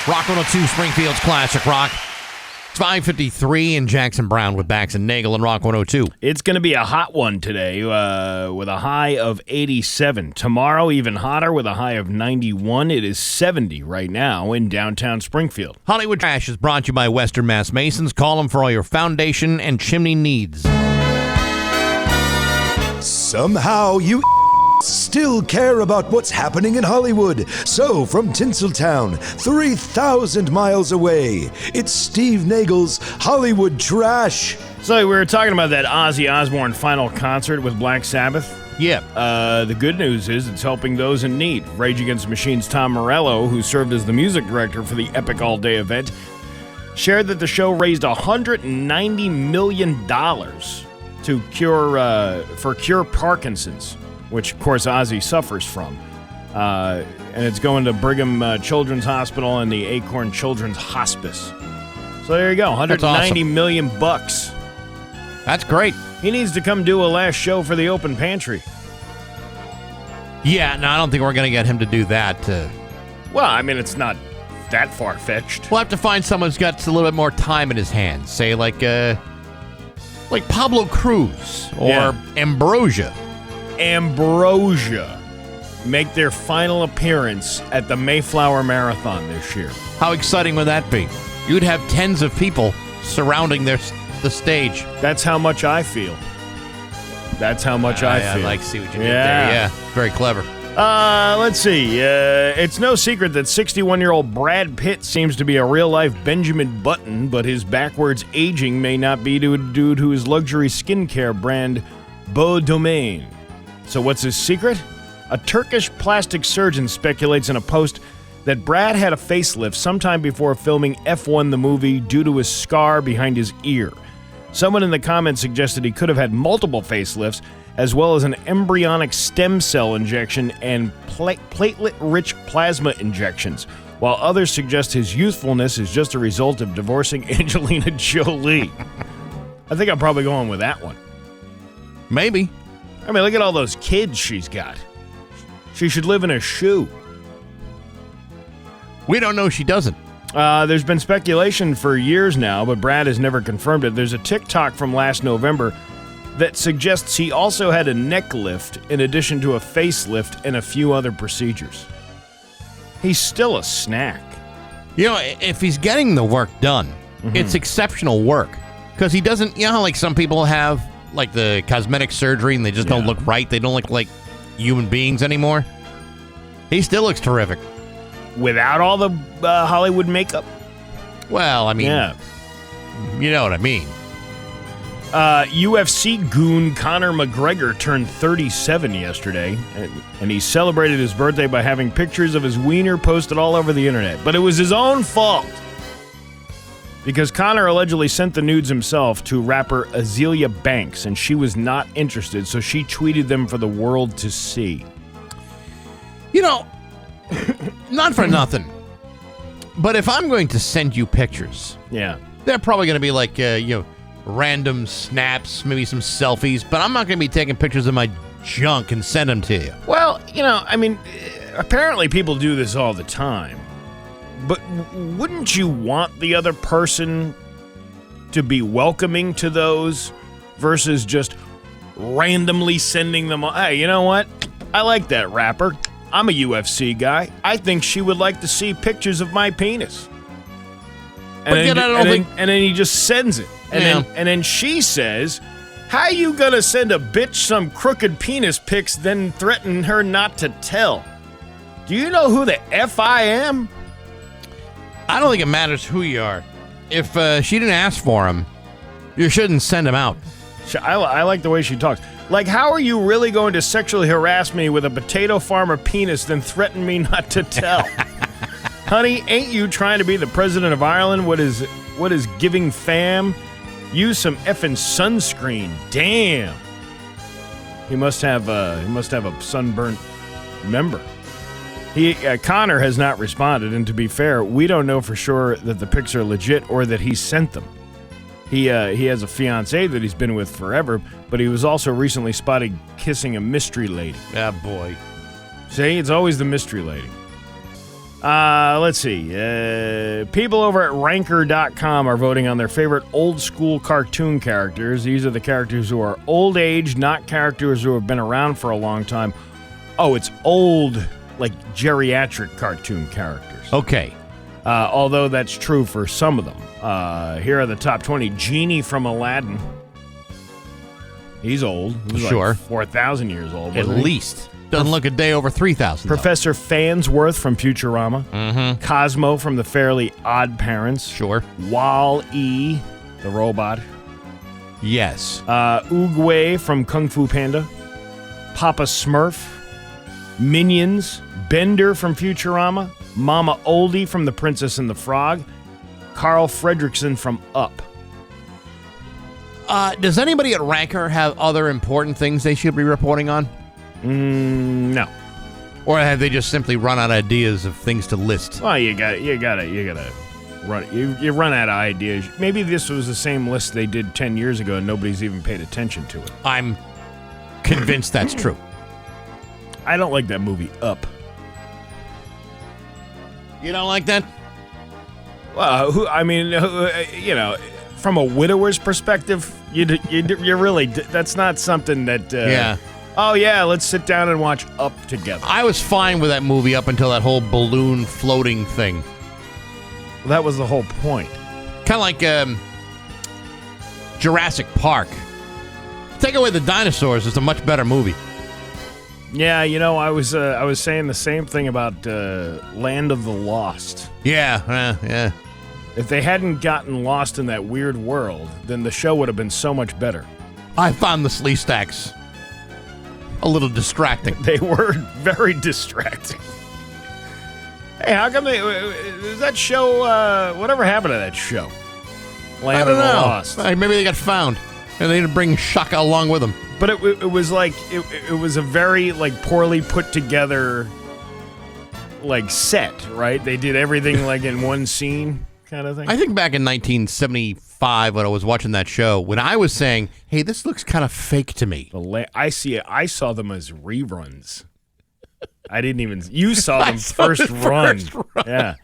Rock 102, Springfield's Classic Rock. It's 5:53 in Jackson Brown with Bax and Nagle and Rock 102. It's going to be a hot one today with a high of 87. Tomorrow, even hotter with a high of 91. It is 70 right now in downtown Springfield. Hollywood Trash is brought to you by Western Mass Masons. Call them for all your foundation and chimney needs. Somehow you still care about what's happening in Hollywood. So, from Tinseltown, 3,000 miles away, it's Steve Nagle's Hollywood Trash. So we were talking about that Ozzy Osbourne final concert with Black Sabbath. Yeah. The good news is it's helping those in need. Rage Against the Machine's Tom Morello, who served as the music director for the Epic All-Day event, shared that the show raised $190 million to cure Parkinson's, which, of course, Ozzy suffers from. And it's going to Brigham Children's Hospital and the Acorn Children's Hospice. So there you go, $190 million bucks. That's great. He needs to come do a last show for the open pantry. Yeah, no, I don't think we're going to get him to do that. Well, I mean, it's not that far-fetched. We'll have to find someone who's got a little bit more time in his hands. Say, like Pablo Cruz or Ambrosia. Make their final appearance at the Mayflower Marathon this year. How exciting would that be? You'd have tens of people surrounding the stage. That's how much I feel. I like to see what you did there. Yeah, very clever. Let's see. It's no secret that 61-year-old Brad Pitt seems to be a real-life Benjamin Button, but his backwards aging may not be due to his luxury skincare brand, Beau Domaine. So what's his secret? A Turkish plastic surgeon speculates in a post that Brad had a facelift sometime before filming F1 the movie due to a scar behind his ear. Someone in the comments suggested he could have had multiple facelifts, as well as an embryonic stem cell injection and platelet-rich plasma injections, while others suggest his youthfulness is just a result of divorcing Angelina Jolie. I think I'm probably going with that one. Maybe. I mean, look at all those kids she's got. She should live in a shoe. We don't know she doesn't. There's been speculation for years now, but Brad has never confirmed it. There's a TikTok from last November that suggests he also had a neck lift in addition to a facelift and a few other procedures. He's still a snack. You know, if he's getting the work done, it's exceptional work. Because he doesn't, you know how like some people have like the cosmetic surgery and they just don't look right? They don't look like human beings anymore? He still looks terrific. Without all the Hollywood makeup? Well, I mean, you know what I mean. UFC goon Conor McGregor turned 37 yesterday, and he celebrated his birthday by having pictures of his wiener posted all over the internet. But it was his own fault, because Conor allegedly sent the nudes himself to rapper Azealia Banks, and she was not interested, so she tweeted them for the world to see. You know, not for nothing, but if I'm going to send you pictures, they're probably going to be like, random snaps, maybe some selfies, but I'm not going to be taking pictures of my junk and send them to you. Well, I mean, apparently people do this all the time, but wouldn't you want the other person to be welcoming to those versus just randomly sending them? Hey, you know what? I like that rapper. I'm a UFC guy. I think she would like to see pictures of my penis. And then he just sends it. And then she says, how you gonna send a bitch some crooked penis pics then threaten her not to tell? Do you know who the F I am? I don't think it matters who you are. If she didn't ask for him, you shouldn't send him out. I like the way she talks. Like, how are you really going to sexually harass me with a potato farmer penis then threaten me not to tell? Honey, ain't you trying to be the president of Ireland? What is giving fam? Use some effing sunscreen. Damn. He must have a sunburnt member. Connor has not responded, and to be fair, we don't know for sure that the pics are legit or that he sent them. He has a fiancée that he's been with forever, but he was also recently spotted kissing a mystery lady. Ah, boy. See, it's always the mystery lady. Let's see. People over at Ranker.com are voting on their favorite old-school cartoon characters. These are the characters who are old age, not characters who have been around for a long time. Oh, it's old, like geriatric cartoon characters. Okay. Although that's true for some of them. Here are the top 20. Genie from Aladdin. He's old. He's sure. Like 4,000 years old. At least. Doesn't look a day over 3,000. Professor Farnsworth from Futurama. Mm-hmm. Cosmo from The Fairly Odd Parents. Sure. Wall-E, the robot. Yes. Oogway from Kung Fu Panda. Papa Smurf. Minions. Bender from Futurama. Mama Oldie from The Princess and the Frog. Carl Fredricksen from Up. Does anybody at Ranker have other important things they should be reporting on? No. Or have they just simply run out of ideas of things to list? Well, you gotta run. You run out of ideas. Maybe this was the same list they did 10 years ago, and nobody's even paid attention to it. I'm convinced that's true. I don't like that movie Up. You don't like that? Well, from a widower's perspective, you really, that's not something that. Yeah. Oh yeah, let's sit down and watch Up together. I was fine with that movie up until that whole balloon floating thing. Well, that was the whole point. Kind of like Jurassic Park. Take away the dinosaurs, it's a much better movie. Yeah, I was saying the same thing about Land of the Lost. Yeah. If they hadn't gotten lost in that weird world, then the show would have been so much better. I found the Slee Stacks a little distracting. They were very distracting. Hey, how come is that show, whatever happened to that show? Land of the Lost. Maybe they got found, and they didn't bring Shaka along with them. But it was like, it was a very, like, poorly put together, like, set, right? They did everything, like, in one scene kind of thing. I think back in 1975 when I was watching that show, when I was saying, hey, this looks kind of fake to me. I saw them as reruns. I didn't even... You saw them first run. Yeah.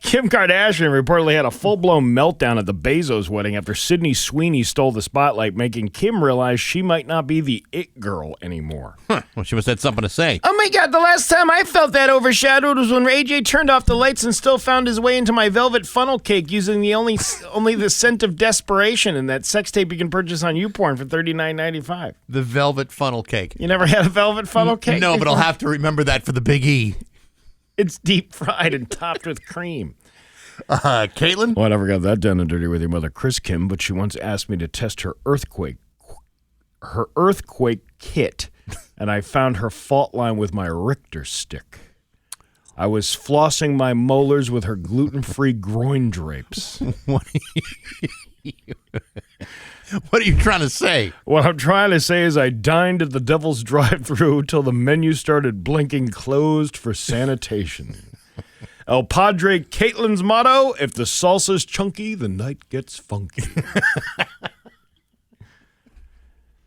Kim Kardashian reportedly had a full-blown meltdown at the Bezos wedding after Sydney Sweeney stole the spotlight, making Kim realize she might not be the it girl anymore. Well, she must have had something to say. Oh my God, the last time I felt that overshadowed was when AJ turned off the lights and still found his way into my velvet funnel cake using the only the scent of desperation and that sex tape you can purchase on YouPorn for $39.95. The velvet funnel cake. You never had a velvet funnel cake? No, but I'll have to remember that for the Big E. It's deep fried and topped with cream. Caitlin? Well, I never got that done and dirty with your mother, Chris Kim, but she once asked me to test her earthquake kit, and I found her fault line with my Richter stick. I was flossing my molars with her gluten-free groin drapes. What are you trying to say? What I'm trying to say is I dined at the Devil's Drive-Thru till the menu started blinking closed for sanitation. El Padre Caitlin's motto, if the salsa's chunky, the night gets funky.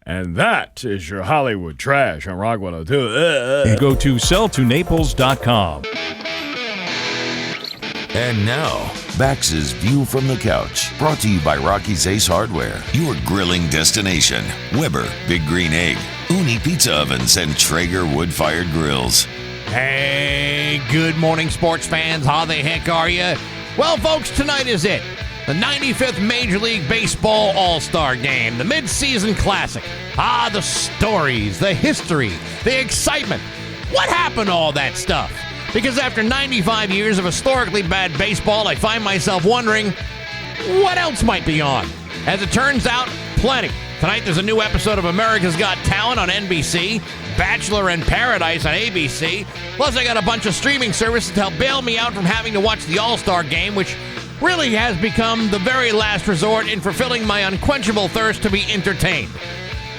And that is your Hollywood trash on Rock 102. Go to selltonaples.com. And now, Bax's View from the Couch, brought to you by Rocky's Ace Hardware, your grilling destination. Weber, Big Green Egg, Uni Pizza Ovens, and Traeger wood-fired grills. Hey, good morning, sports fans. How the heck are you? Well, folks, tonight is it. The 95th Major League Baseball All-Star Game, the mid-season classic. The stories, the history, the excitement. What happened to all that stuff? Because after 95 years of historically bad baseball, I find myself wondering, what else might be on? As it turns out, plenty. Tonight there's a new episode of America's Got Talent on NBC, Bachelor in Paradise on ABC, plus I got a bunch of streaming services to help bail me out from having to watch the All-Star Game, which really has become the very last resort in fulfilling my unquenchable thirst to be entertained.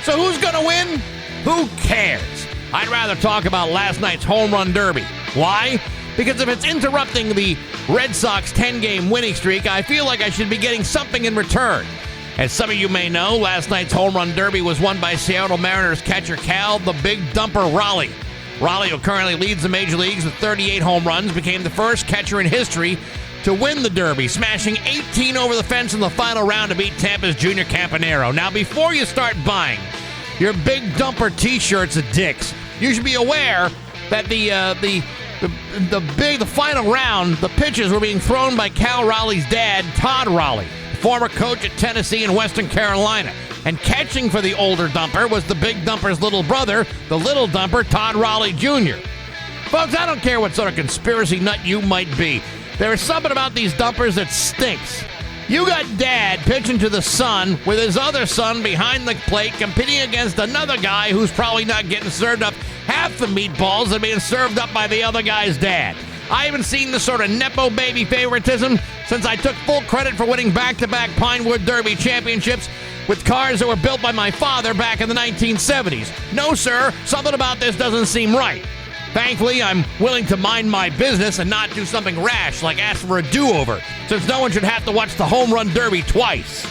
So who's going to win? Who cares? I'd rather talk about last night's home run derby. Why? Because if it's interrupting the Red Sox 10-game winning streak, I feel like I should be getting something in return. As some of you may know, last night's home run derby was won by Seattle Mariners catcher Cal, the Big Dumper Raleigh. Raleigh, who currently leads the major leagues with 38 home runs, became the first catcher in history to win the Derby, smashing 18 over the fence in the final round to beat Tampa's Junior Campanero. Now, before you start buying your big dumper T-shirts at Dick's, you should be aware that the final round, the pitches were being thrown by Cal Raleigh's dad, Todd Raleigh, former coach at Tennessee and Western Carolina. And catching for the older dumper was the big dumper's little brother, the little dumper, Todd Raleigh Jr. Folks, I don't care what sort of conspiracy nut you might be. There is something about these dumpers that stinks. You got Dad pitching to the son with his other son behind the plate competing against another guy who's probably not getting served up half the meatballs that are being served up by the other guy's dad. I haven't seen this sort of Nepo baby favoritism since I took full credit for winning back-to-back Pinewood Derby championships with cars that were built by my father back in the 1970s. No, sir, something about this doesn't seem right. Thankfully, I'm willing to mind my business and not do something rash like ask for a do-over, since no one should have to watch the Home Run Derby twice.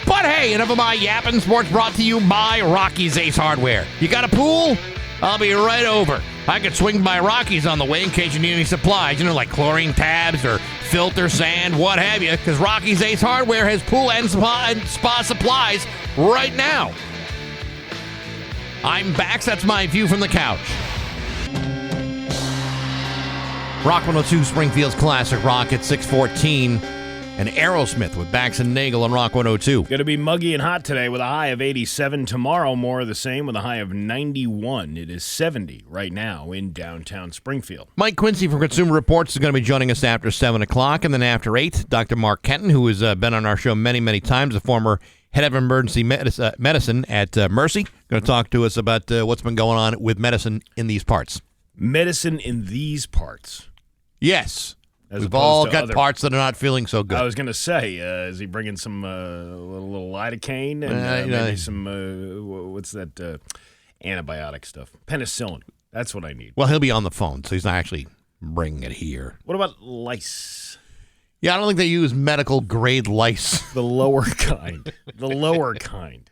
But hey, enough of my yapping. Sports brought to you by Rocky's Ace Hardware. You got a pool? I'll be right over. I could swing by Rocky's on the way in case you need any supplies, like chlorine tabs or filter sand, what have you, because Rocky's Ace Hardware has pool and spa supplies right now. I'm Bax. That's my view from the couch. Rock 102, Springfield's classic rock at 6:14. And Aerosmith with Bax and Nagle on Rock 102. Going to be muggy and hot today with a high of 87. Tomorrow, more of the same with a high of 91. It is 70 right now in downtown Springfield. Mike Quincy from Consumer Reports is going to be joining us after 7 o'clock. And then after 8, Dr. Mark Kenton, who has been on our show many, many times, a former head of emergency medicine at Mercy, going to talk to us about what's been going on with medicine in these parts. Medicine in these parts? Yes. We've all got parts that are not feeling so good. I was going to say, is he bringing some little lidocaine and maybe some, what's that antibiotic stuff? Penicillin. That's what I need. Well, he'll be on the phone, so he's not actually bringing it here. What about lice? Yeah, I don't think they use medical-grade lice. The lower kind. The lower kind.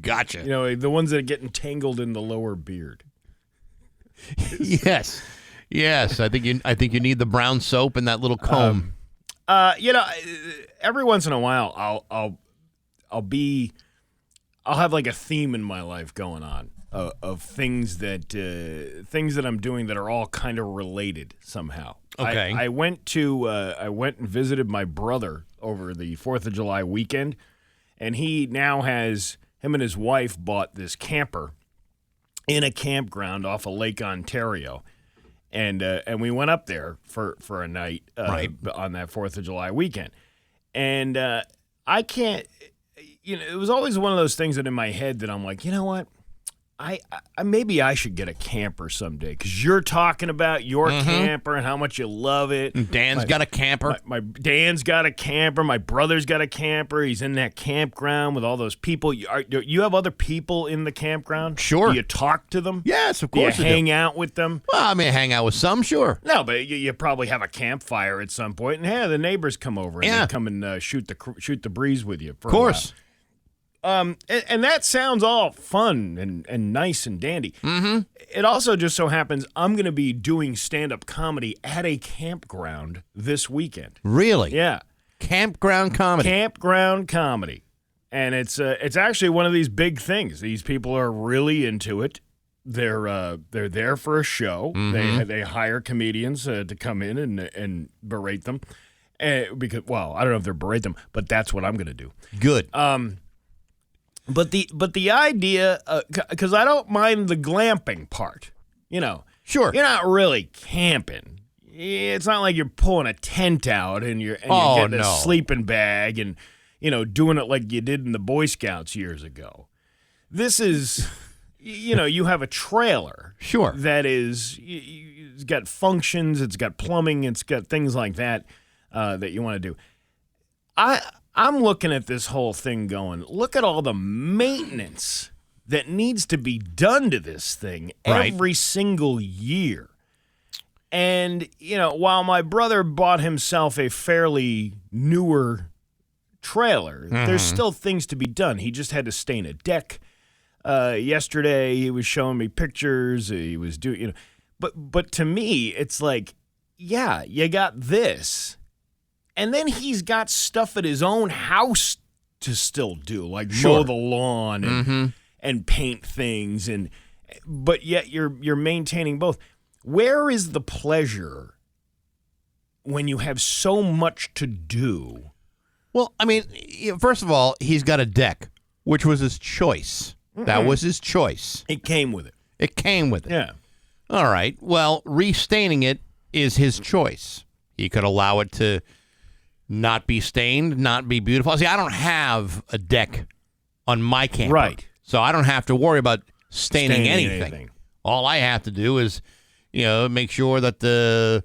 Gotcha. The ones that get entangled in the lower beard. Yes. Yes, I think you need the brown soap and that little comb. Every once in a while, I'll have like a theme in my life going on of things that I'm doing that are all kind of related somehow. Okay. I went and visited my brother over the 4th of July weekend, and him and his wife bought this camper in a campground off of Lake Ontario. And we went up there for a night on that 4th of July weekend. And I can't, it was always one of those things that in my head that I'm like, you know what? I maybe I should get a camper someday, because you're talking about your camper and how much you love it. And Dan's got a camper. Dan's got a camper. My brother's got a camper. He's in that campground with all those people. You have other people in the campground? Sure. Do you talk to them? Yes, of course. Do you hang out with them? Well, I may hang out with some, sure. No, but you probably have a campfire at some point, and hey, the neighbors come over and they come and shoot the breeze with you. For of course. A while. And that sounds all fun and nice and dandy. Mm-hmm. It also just so happens I'm going to be doing stand-up comedy at a campground this weekend. Really? Yeah. Campground comedy. Campground comedy. And it's actually one of these big things. These people are really into it. They're there for a show. Mm-hmm. They hire comedians to come in and berate them. Because I don't know if they're berate them, but that's what I'm going to do. Good. But the idea, because I don't mind the glamping part, Sure. You're not really camping. It's not like you're pulling a tent out and you're getting a sleeping bag and doing it like you did in the Boy Scouts years ago. This is, you have a trailer. Sure. That is, it's got functions, it's got plumbing, it's got things like that that you want to do. I'm looking at this whole thing going, look at all the maintenance that needs to be done to this thing every single year. And, while my brother bought himself a fairly newer trailer, there's still things to be done. He just had to stain a deck. Yesterday he was showing me pictures. He was doing, but to me it's like, yeah, you got this, and then he's got stuff at his own house to still do, like mow the lawn and paint things, but yet you're maintaining both. Where is the pleasure when you have so much to do? Well, I mean, first of all, he's got a deck, which was his choice. That was his choice. It came with it. It came with it. Yeah. All right. Well, restaining it is his choice. He could allow it to not be stained, not be beautiful. See, I don't have a deck on my camper. Right. So I don't have to worry about staining anything. All I have to do is, make sure that the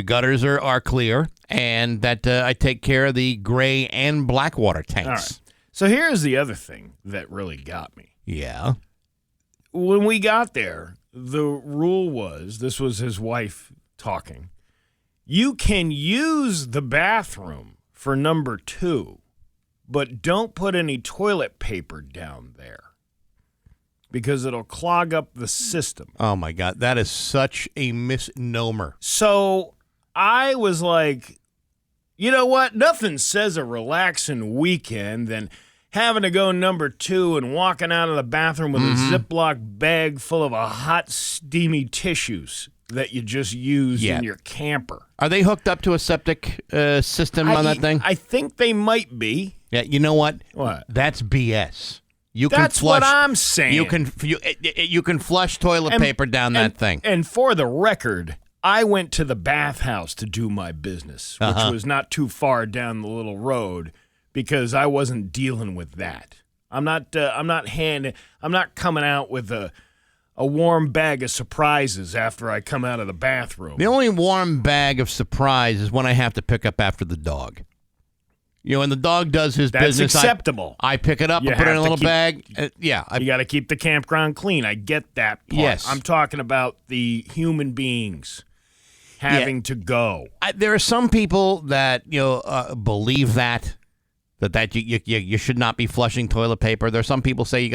gutters are clear and that I take care of the gray and black water tanks. All right. So here's the other thing that really got me. Yeah. When we got there, the rule was, this was his wife talking, you can use the bathroom for number 2, but don't put any toilet paper down there because it'll clog up the system. Oh, my God. That is such a misnomer. So I was like, you know what? Nothing says a relaxing weekend than having to go number 2 and walking out of the bathroom with a Ziploc bag full of a hot, steamy tissues that you just used in your camper. Are they hooked up to a septic system on that thing? I think they might be. Yeah, you know what? What? That's BS. That's what I'm saying. You can flush toilet paper down that thing. And for the record, I went to the bathhouse to do my business, which was not too far down the little road, because I wasn't dealing with that. I'm not coming out with a warm bag of surprises after I come out of the bathroom. The only warm bag of surprise is when I have to pick up after the dog. When the dog does his business, that's acceptable. I pick it up, I put it in a little bag. You got to keep the campground clean. I get that part. Yes. I'm talking about the human beings having to go. There are some people that believe that you should not be flushing toilet paper. There are some people say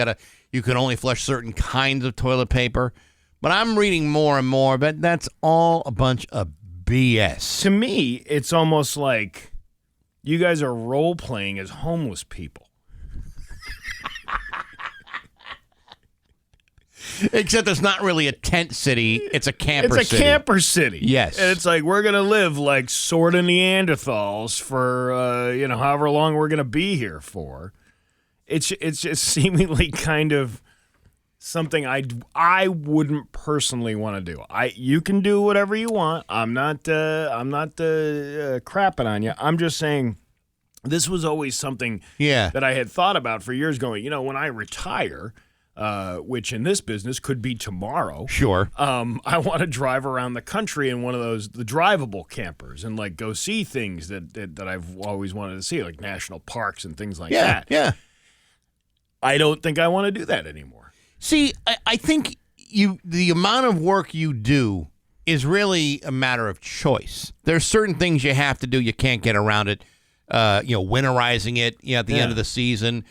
you can only flush certain kinds of toilet paper. But I'm reading more and more, but that's all a bunch of BS. To me, it's almost like you guys are role-playing as homeless people. Except it's not really a tent city. It's a camper city. It's a camper city. Yes. And it's like, we're going to live like sort of Neanderthals for, however long we're going to be here for. It's just seemingly kind of something I wouldn't personally want to do. You can do whatever you want. I'm not crapping on you. I'm just saying this was always something that I had thought about for years going, when I retire, which in this business could be tomorrow. Sure. I want to drive around the country in one of the drivable campers and like go see things that I've always wanted to see, like national parks and things like that. Yeah. I don't think I want to do that anymore. See, I think the amount of work you do is really a matter of choice. There's certain things you have to do. You can't get around it. Winterizing it at the end of the season,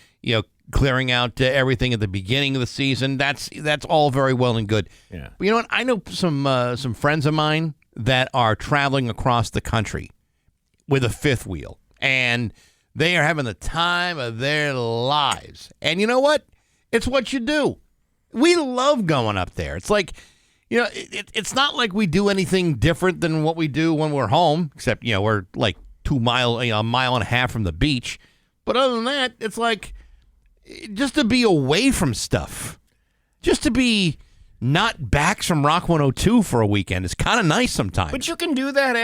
clearing out everything at the beginning of the season. That's all very well and good. Yeah. But you know what? I know some friends of mine that are traveling across the country with a fifth wheel, and they are having the time of their lives. And you know what? It's what you do. We love going up there. It's like, it's not like we do anything different than what we do when we're home, except, we're like a mile and a half from the beach. But other than that, it's like just to be away from stuff, just to be not Bax from Rock 102 for a weekend is kind of nice sometimes. But you can do that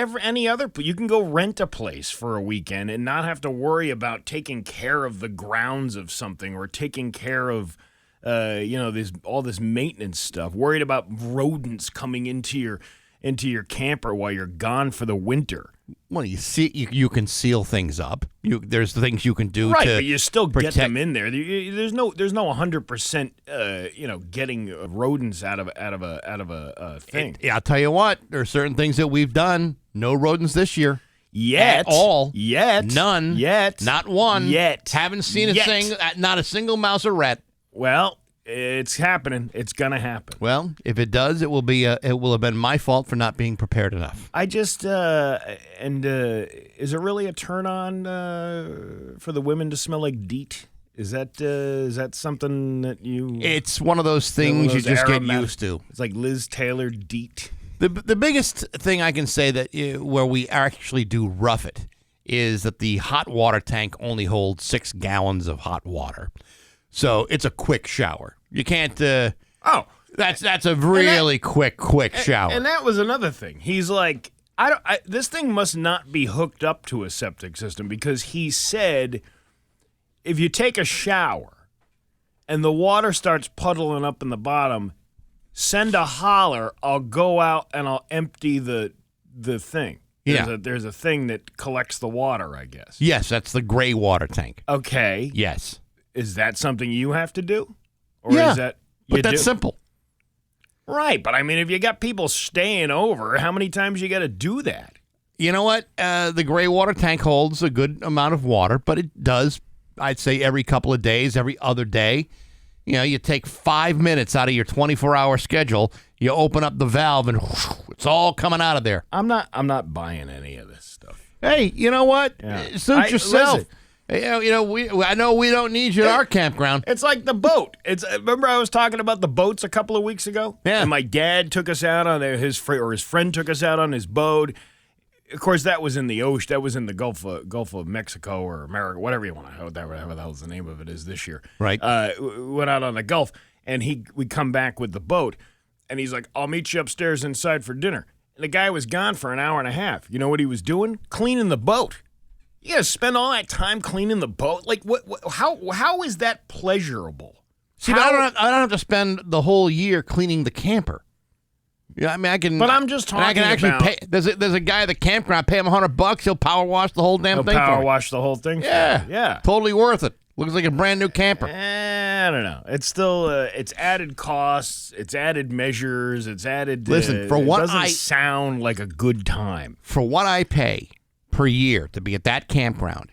you can go rent a place for a weekend and not have to worry about taking care of the grounds of something or taking care of all this maintenance stuff, worried about rodents coming into your camper while you're gone for the winter. Well, you see, you can seal things up. There's things you can do right, to but you still protect. Get them in there. There's no 100% getting rodents out of a thing. I'll tell you what. There are certain things that we've done. No rodents this year. Yet. At all. Yet. None. Yet. Not one. Yet. Haven't seen not a single mouse or rat. Well, It's happening. It's gonna happen. Well, if it does, it will have been my fault for not being prepared enough. I just is it really a turn on for the women to smell like DEET? Is that something that you? It's one of those things you just get used to. It's like Liz Taylor DEET. The biggest thing I can say that where we actually do rough it is that the hot water tank only holds 6 gallons of hot water, so it's a quick shower. You can't. That's a really quick shower. And that was another thing. He's like, this thing must not be hooked up to a septic system because he said, if you take a shower and the water starts puddling up in the bottom, send a holler. I'll go out and I'll empty the thing. There's a thing that collects the water, I guess. Yes, that's the gray water tank. Okay. Yes. Is that something you have to do? Or yeah, is that but that's simple. Right, but I mean, if you got people staying over, how many times you got to do that? You know what? The gray water tank holds a good amount of water, but it does, I'd say, every couple of days, every other day. You know, you take 5 minutes out of your 24-hour schedule, you open up the valve, and whoosh, it's all coming out of there. I'm not buying any of this stuff. Hey, you know what? Yeah. Suit yourself. Listen. I know we don't need you at our campground. It's like the boat. Remember I was talking about the boats a couple of weeks ago? Yeah. And my dad took us out on his friend took us out on his boat. Of course, that was in the ocean. That was in the Gulf of Mexico or America, whatever you want to, whatever the hell's the name of it is this year. Right. We went out on the Gulf, and we come back with the boat, and he's like, "I'll meet you upstairs inside for dinner." And the guy was gone for an hour and a half. You know what he was doing? Cleaning the boat. You gotta spend all that time cleaning the boat. Like, how is that pleasurable? See, but I don't have to spend the whole year cleaning the camper. Yeah, I mean, I can. But I'm just talking. I can actually about, pay. There's a guy at the campground. Pay him $100. He'll power wash the whole damn thing. Power wash the whole thing. Yeah. Totally worth it. Looks like a brand new camper. I don't know. It's still it's added costs. It's added measures. It's added. Listen, for what it doesn't sound like a good time. For what I pay per year to be at that campground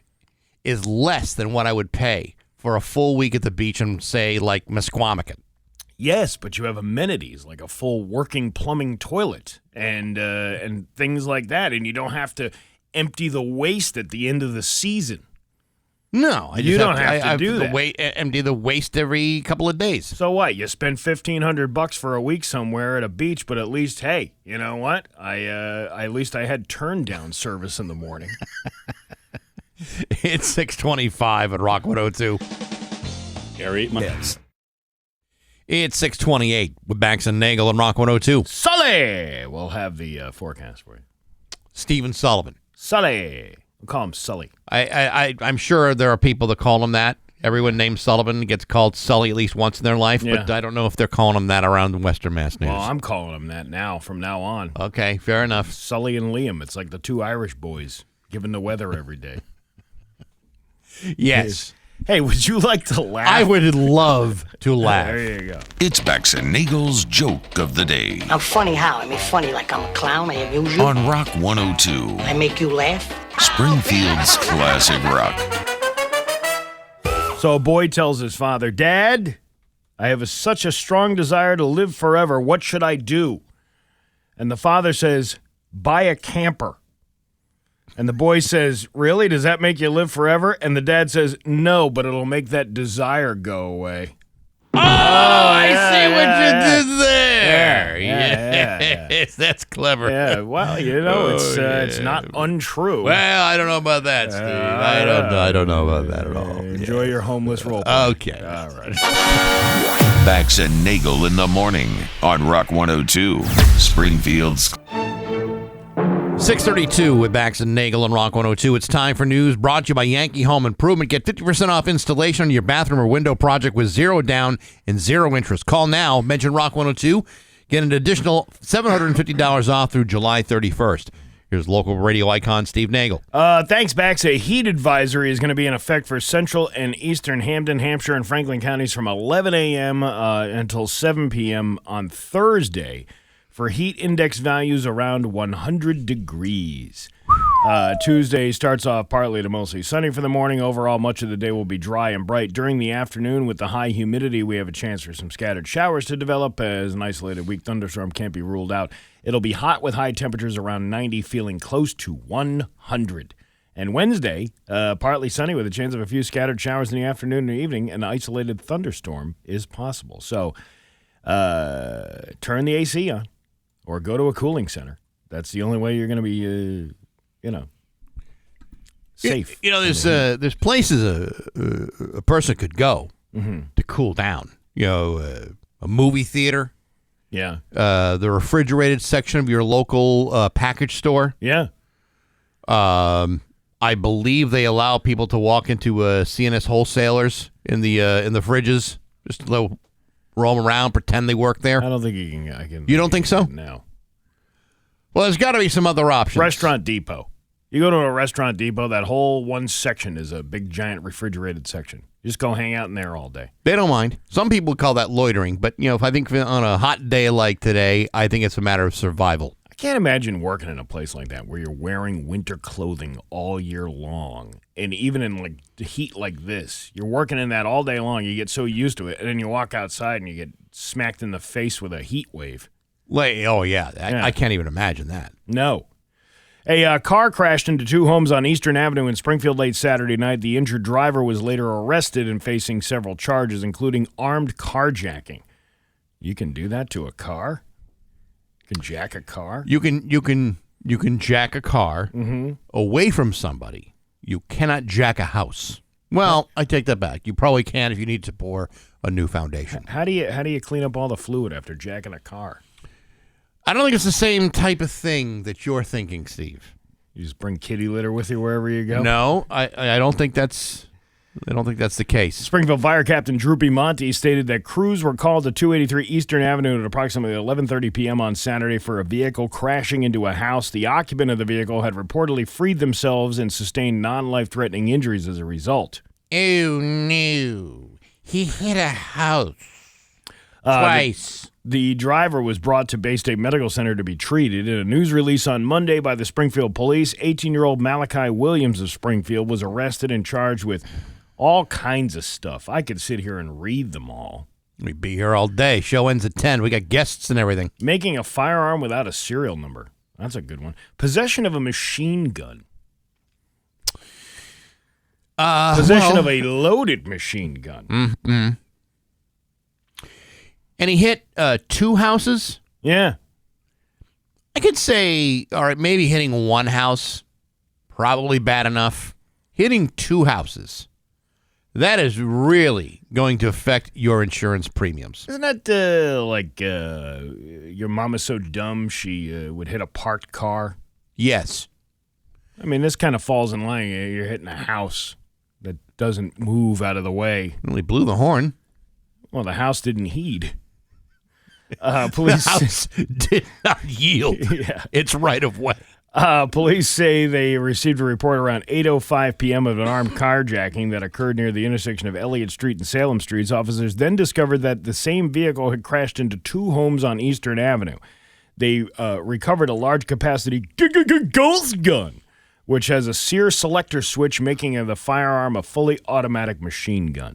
is less than what I would pay for a full week at the beach in, say, like Mesquamaket. Yes, but you have amenities like a full working plumbing toilet and things like that, and you don't have to empty the waste at the end of the season. No, you don't have to do that. Empty the waste every couple of days. So what? You spend $1,500 for a week somewhere at a beach, but at least, hey, you know what? At least I had turn down service in the morning. It's 6:25 at Rock 102. Gary, Yes. It's 6:28 with Bax and Nagle and Rock 102. Sully! We'll have the forecast for you. Stephen Sullivan. Sully. We'll call him Sully. I'm sure there are people that call him that. Everyone named Sullivan gets called Sully at least once in their life, but I don't know if they're calling him that around Western Mass News. Well, I'm calling him that now, from now on. Okay, fair enough. Sully and Liam. It's like the two Irish boys given the weather every day. Yes. Hey, would you like to laugh? I would love to laugh. There you go. It's Bax and Nagle's Joke of the Day I'm funny how? I mean, funny like I'm a clown, I amuse you. on Rock 102, I make you laugh. Springfield's classic rock. So a boy tells his father, "Dad, I have such a strong desire to live forever. What should I do?" And the father says, "Buy a camper." And the boy says, "Really? Does that make you live forever?" And the dad says, "No, but it'll make that desire go away." Oh, I see what you did there. Yeah. Yes, that's clever. Yeah, well, it's not untrue. Well, I don't know about that, Steve. I don't know about that at all. Enjoy your homeless role. Okay. All right. Bax and Nagle in the morning on Rock 102, Springfield's 6:32 with Bax and Nagle and Rock 102. It's time for news brought to you by Yankee Home Improvement. Get 50% off installation on your bathroom or window project with 0 down and 0 interest. Call now, mention Rock 102. Get an additional $750 off through July 31st. Here's local radio icon Steve Nagle. Thanks, Bax. A heat advisory is going to be in effect for central and eastern Hampden, Hampshire, and Franklin counties from 11 a.m. Until 7 p.m. on Thursday for heat index values around 100 degrees. Tuesday starts off partly to mostly sunny for the morning. Overall, much of the day will be dry and bright. During the afternoon, with the high humidity, we have a chance for some scattered showers to develop, as an isolated weak thunderstorm can't be ruled out. It'll be hot with high temperatures around 90, feeling close to 100. And Wednesday, partly sunny with a chance of a few scattered showers in the afternoon and evening. An isolated thunderstorm is possible. So turn the AC on or go to a cooling center. That's the only way you're going to be... safe. There's places a person could go to cool down. A movie theater. Yeah. The refrigerated section of your local package store. Yeah. I believe they allow people to walk into CNS wholesalers in the fridges, just to roam around, pretend they work there. I don't think you can. You don't think so? No. Well, there's got to be some other options. Restaurant Depot. You go to a Restaurant Depot, that whole one section is a big, giant refrigerated section. You just go hang out in there all day. They don't mind. Some people call that loitering, but, if I think on a hot day like today, I think it's a matter of survival. I can't imagine working in a place like that where you're wearing winter clothing all year long. And even in, heat like this, you're working in that all day long. You get so used to it, and then you walk outside and you get smacked in the face with a heat wave. I can't even imagine that. No. A car crashed into two homes on Eastern Avenue in Springfield late Saturday night. The injured driver was later arrested and facing several charges, including armed carjacking. You can do that to a car? You can jack a car? You can jack a car away from somebody. You cannot jack a house. Well, I take that back. You probably can if you need to pour a new foundation. How do you clean up all the fluid after jacking a car? I don't think it's the same type of thing that you're thinking, Steve. You just bring kitty litter with you wherever you go? No, I don't think that's the case. Springfield Fire Captain Droopy Monty stated that crews were called to 283 Eastern Avenue at approximately 11:30 p.m. on Saturday for a vehicle crashing into a house. The occupant of the vehicle had reportedly freed themselves and sustained non-life-threatening injuries as a result. Oh, no. He hit a house twice. The driver was brought to Bay State Medical Center to be treated. In a news release on Monday by the Springfield Police, 18-year-old Malachi Williams of Springfield was arrested and charged with all kinds of stuff. I could sit here and read them all. We'd be here all day. Show ends at 10. We got guests and everything. Making a firearm without a serial number. That's a good one. Possession of a machine gun. Possession of a loaded machine gun. Mm-hmm. And he hit two houses? Yeah. I could say, all right, maybe hitting one house, probably bad enough. Hitting two houses, that is really going to affect your insurance premiums. Isn't that your mom is so dumb she would hit a parked car? Yes. I mean, this kind of falls in line. You're hitting a house that doesn't move out of the way. Well, he blew the horn. Well, the house didn't heed. Police The house did not yield its right of way. Police say they received a report around 8:05 p.m. of an armed carjacking that occurred near the intersection of Elliott Street and Salem Streets. Officers then discovered that the same vehicle had crashed into two homes on Eastern Avenue. They recovered a large-capacity ghost gun, which has a sear selector switch, making the firearm a fully automatic machine gun.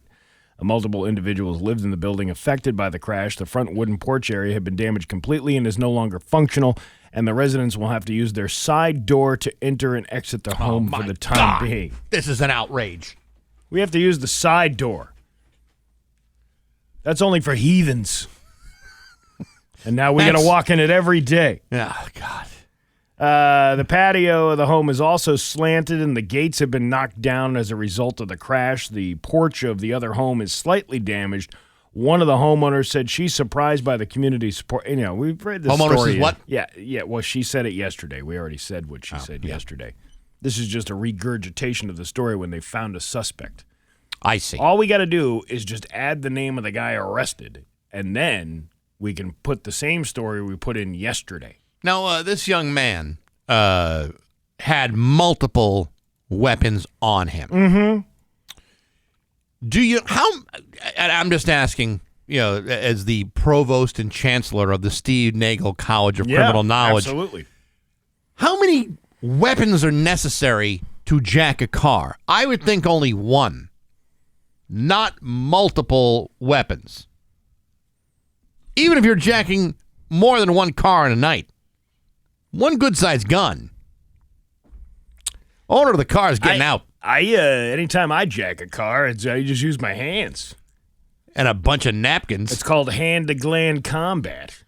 Multiple individuals lived in the building affected by the crash. The front wooden porch area had been damaged completely and is no longer functional, and the residents will have to use their side door to enter and exit the home for the time being. This is an outrage. We have to use the side door. That's only for heathens. And now we got to walk in it every day. Oh, God. The patio of the home is also slanted, and the gates have been knocked down as a result of the crash. The porch of the other home is slightly damaged. One of the homeowners said she's surprised by the community support. We've read this homeowner story. Says what? Yeah. Well, she said it yesterday. We already said what she said yesterday. This is just a regurgitation of the story when they found a suspect. I see. All we got to do is just add the name of the guy arrested, and then we can put the same story we put in yesterday. Now, this young man had multiple weapons on him. Mm-hmm. I'm just asking, as the provost and chancellor of the Steve Nagle College of Criminal Knowledge. Absolutely. How many weapons are necessary to jack a car? I would think only one, not multiple weapons. Even if you're jacking more than one car in a night, one good-sized gun. Owner of the car is getting out. Anytime I jack a car, I just use my hands. And a bunch of napkins. It's called hand-to-gland combat.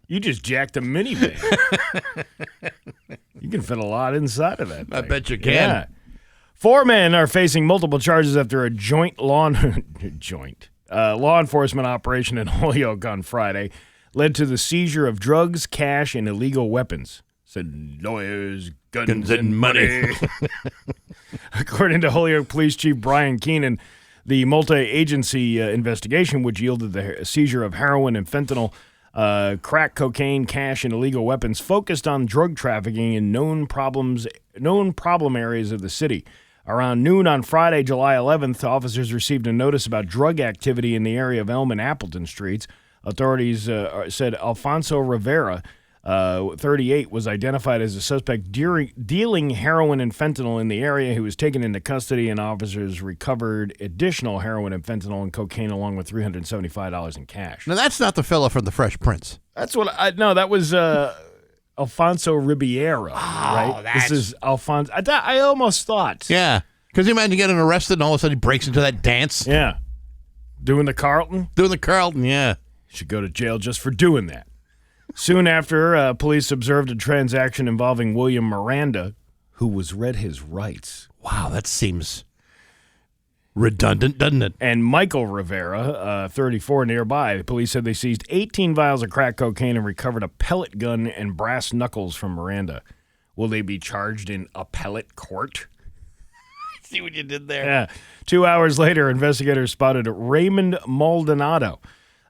You just jacked a minivan. You can fit a lot inside of that thing. I bet you can. Yeah. 4 men are facing multiple charges after a joint law enforcement operation in Holyoke on Friday led to the seizure of drugs, cash, and illegal weapons. Said lawyers, guns and money. According to Holyoke Police Chief Brian Keenan, the multi-agency investigation, which yielded the seizure of heroin and fentanyl, crack cocaine, cash, and illegal weapons, focused on drug trafficking in known problem areas of the city. Around noon on Friday, July 11th, officers received a notice about drug activity in the area of Elm and Appleton Streets. Authorities said Alfonso Rivera, 38, was identified as a suspect dealing heroin and fentanyl in the area. He was taken into custody, and officers recovered additional heroin and fentanyl and cocaine along with $375 in cash. Now, that's not the fella from The Fresh Prince. That's what that was Alfonso Ribeira, right? This is Alfonso. I almost thought. Yeah. Because you imagine getting arrested and all of a sudden he breaks into that dance? Yeah. Doing the Carlton? Doing the Carlton, yeah. Should go to jail just for doing that. Soon after, police observed a transaction involving William Miranda, who was read his rights. Wow, that seems redundant, doesn't it? And Michael Rivera, 34, nearby. Police said they seized 18 vials of crack cocaine and recovered a pellet gun and brass knuckles from Miranda. Will they be charged in appellate court? See what you did there? Yeah. 2 hours later, investigators spotted Raymond Maldonado,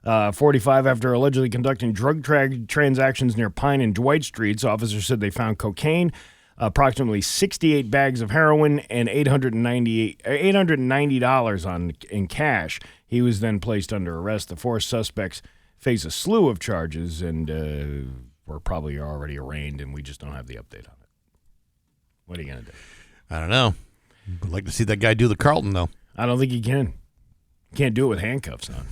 45, after allegedly conducting drug transactions near Pine and Dwight Streets. Officers said they found cocaine, approximately 68 bags of heroin, and $890 in cash. He was then placed under arrest. The 4 suspects face a slew of charges and were probably already arraigned, and we just don't have the update on it. What are you going to do? I don't know. I'd like to see that guy do the Carlton, though. I don't think he can. Can't do it with handcuffs on.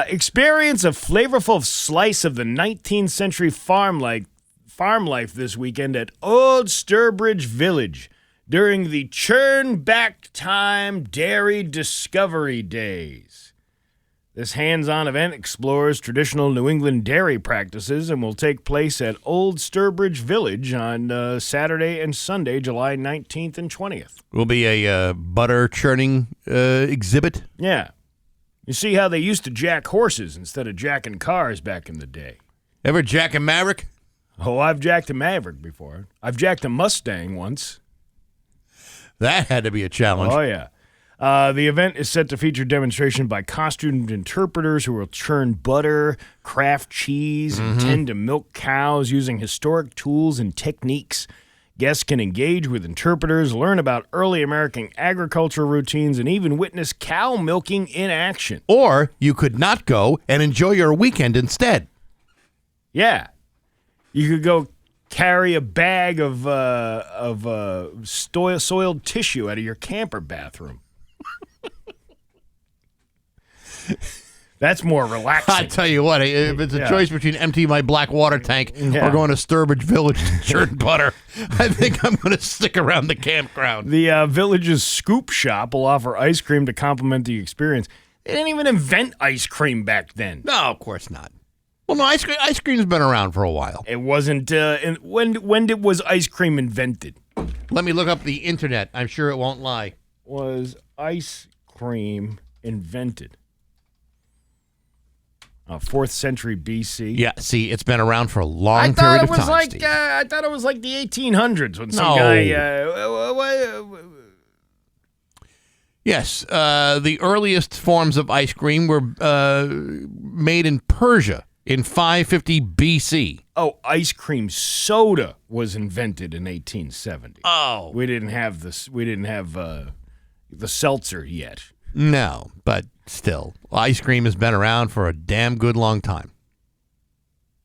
Experience a flavorful slice of the 19th century farm life this weekend at Old Sturbridge Village during the Churn-Back Time Dairy Discovery Days. This hands-on event explores traditional New England dairy practices and will take place at Old Sturbridge Village on Saturday and Sunday, July 19th and 20th. Will be a butter churning exhibit? Yeah. You see how they used to jack horses instead of jacking cars back in the day. Ever jack a Maverick? Oh, I've jacked a Maverick before. I've jacked a Mustang once. That had to be a challenge. Oh, yeah. The event is set to feature demonstration by costumed interpreters who will churn butter, craft cheese, and tend to milk cows using historic tools and techniques. Guests can engage with interpreters, learn about early American agriculture routines, and even witness cow milking in action. Or you could not go and enjoy your weekend instead. Yeah. You could go carry a bag of soiled tissue out of your camper bathroom. That's more relaxing. I tell you what, if it's a choice between emptying my black water tank or going to Sturbridge Village to churn butter, I think I'm going to stick around the campground. The village's scoop shop will offer ice cream to complement the experience. They didn't even invent ice cream back then. No, of course not. Well, no, ice cream's been around for a while. It wasn't. When was ice cream invented? Let me look up the internet. I'm sure it won't lie. Was ice cream invented? 4th century BC. Yeah, see, it's been around for a long period of time, Steve. I thought it was like the 1800s when some guy... Yes, the earliest forms of ice cream were made in Persia in 550 BC. Oh, ice cream soda was invented in 1870. Oh. We didn't have this. We didn't have the seltzer yet. No, but still, ice cream has been around for a damn good long time.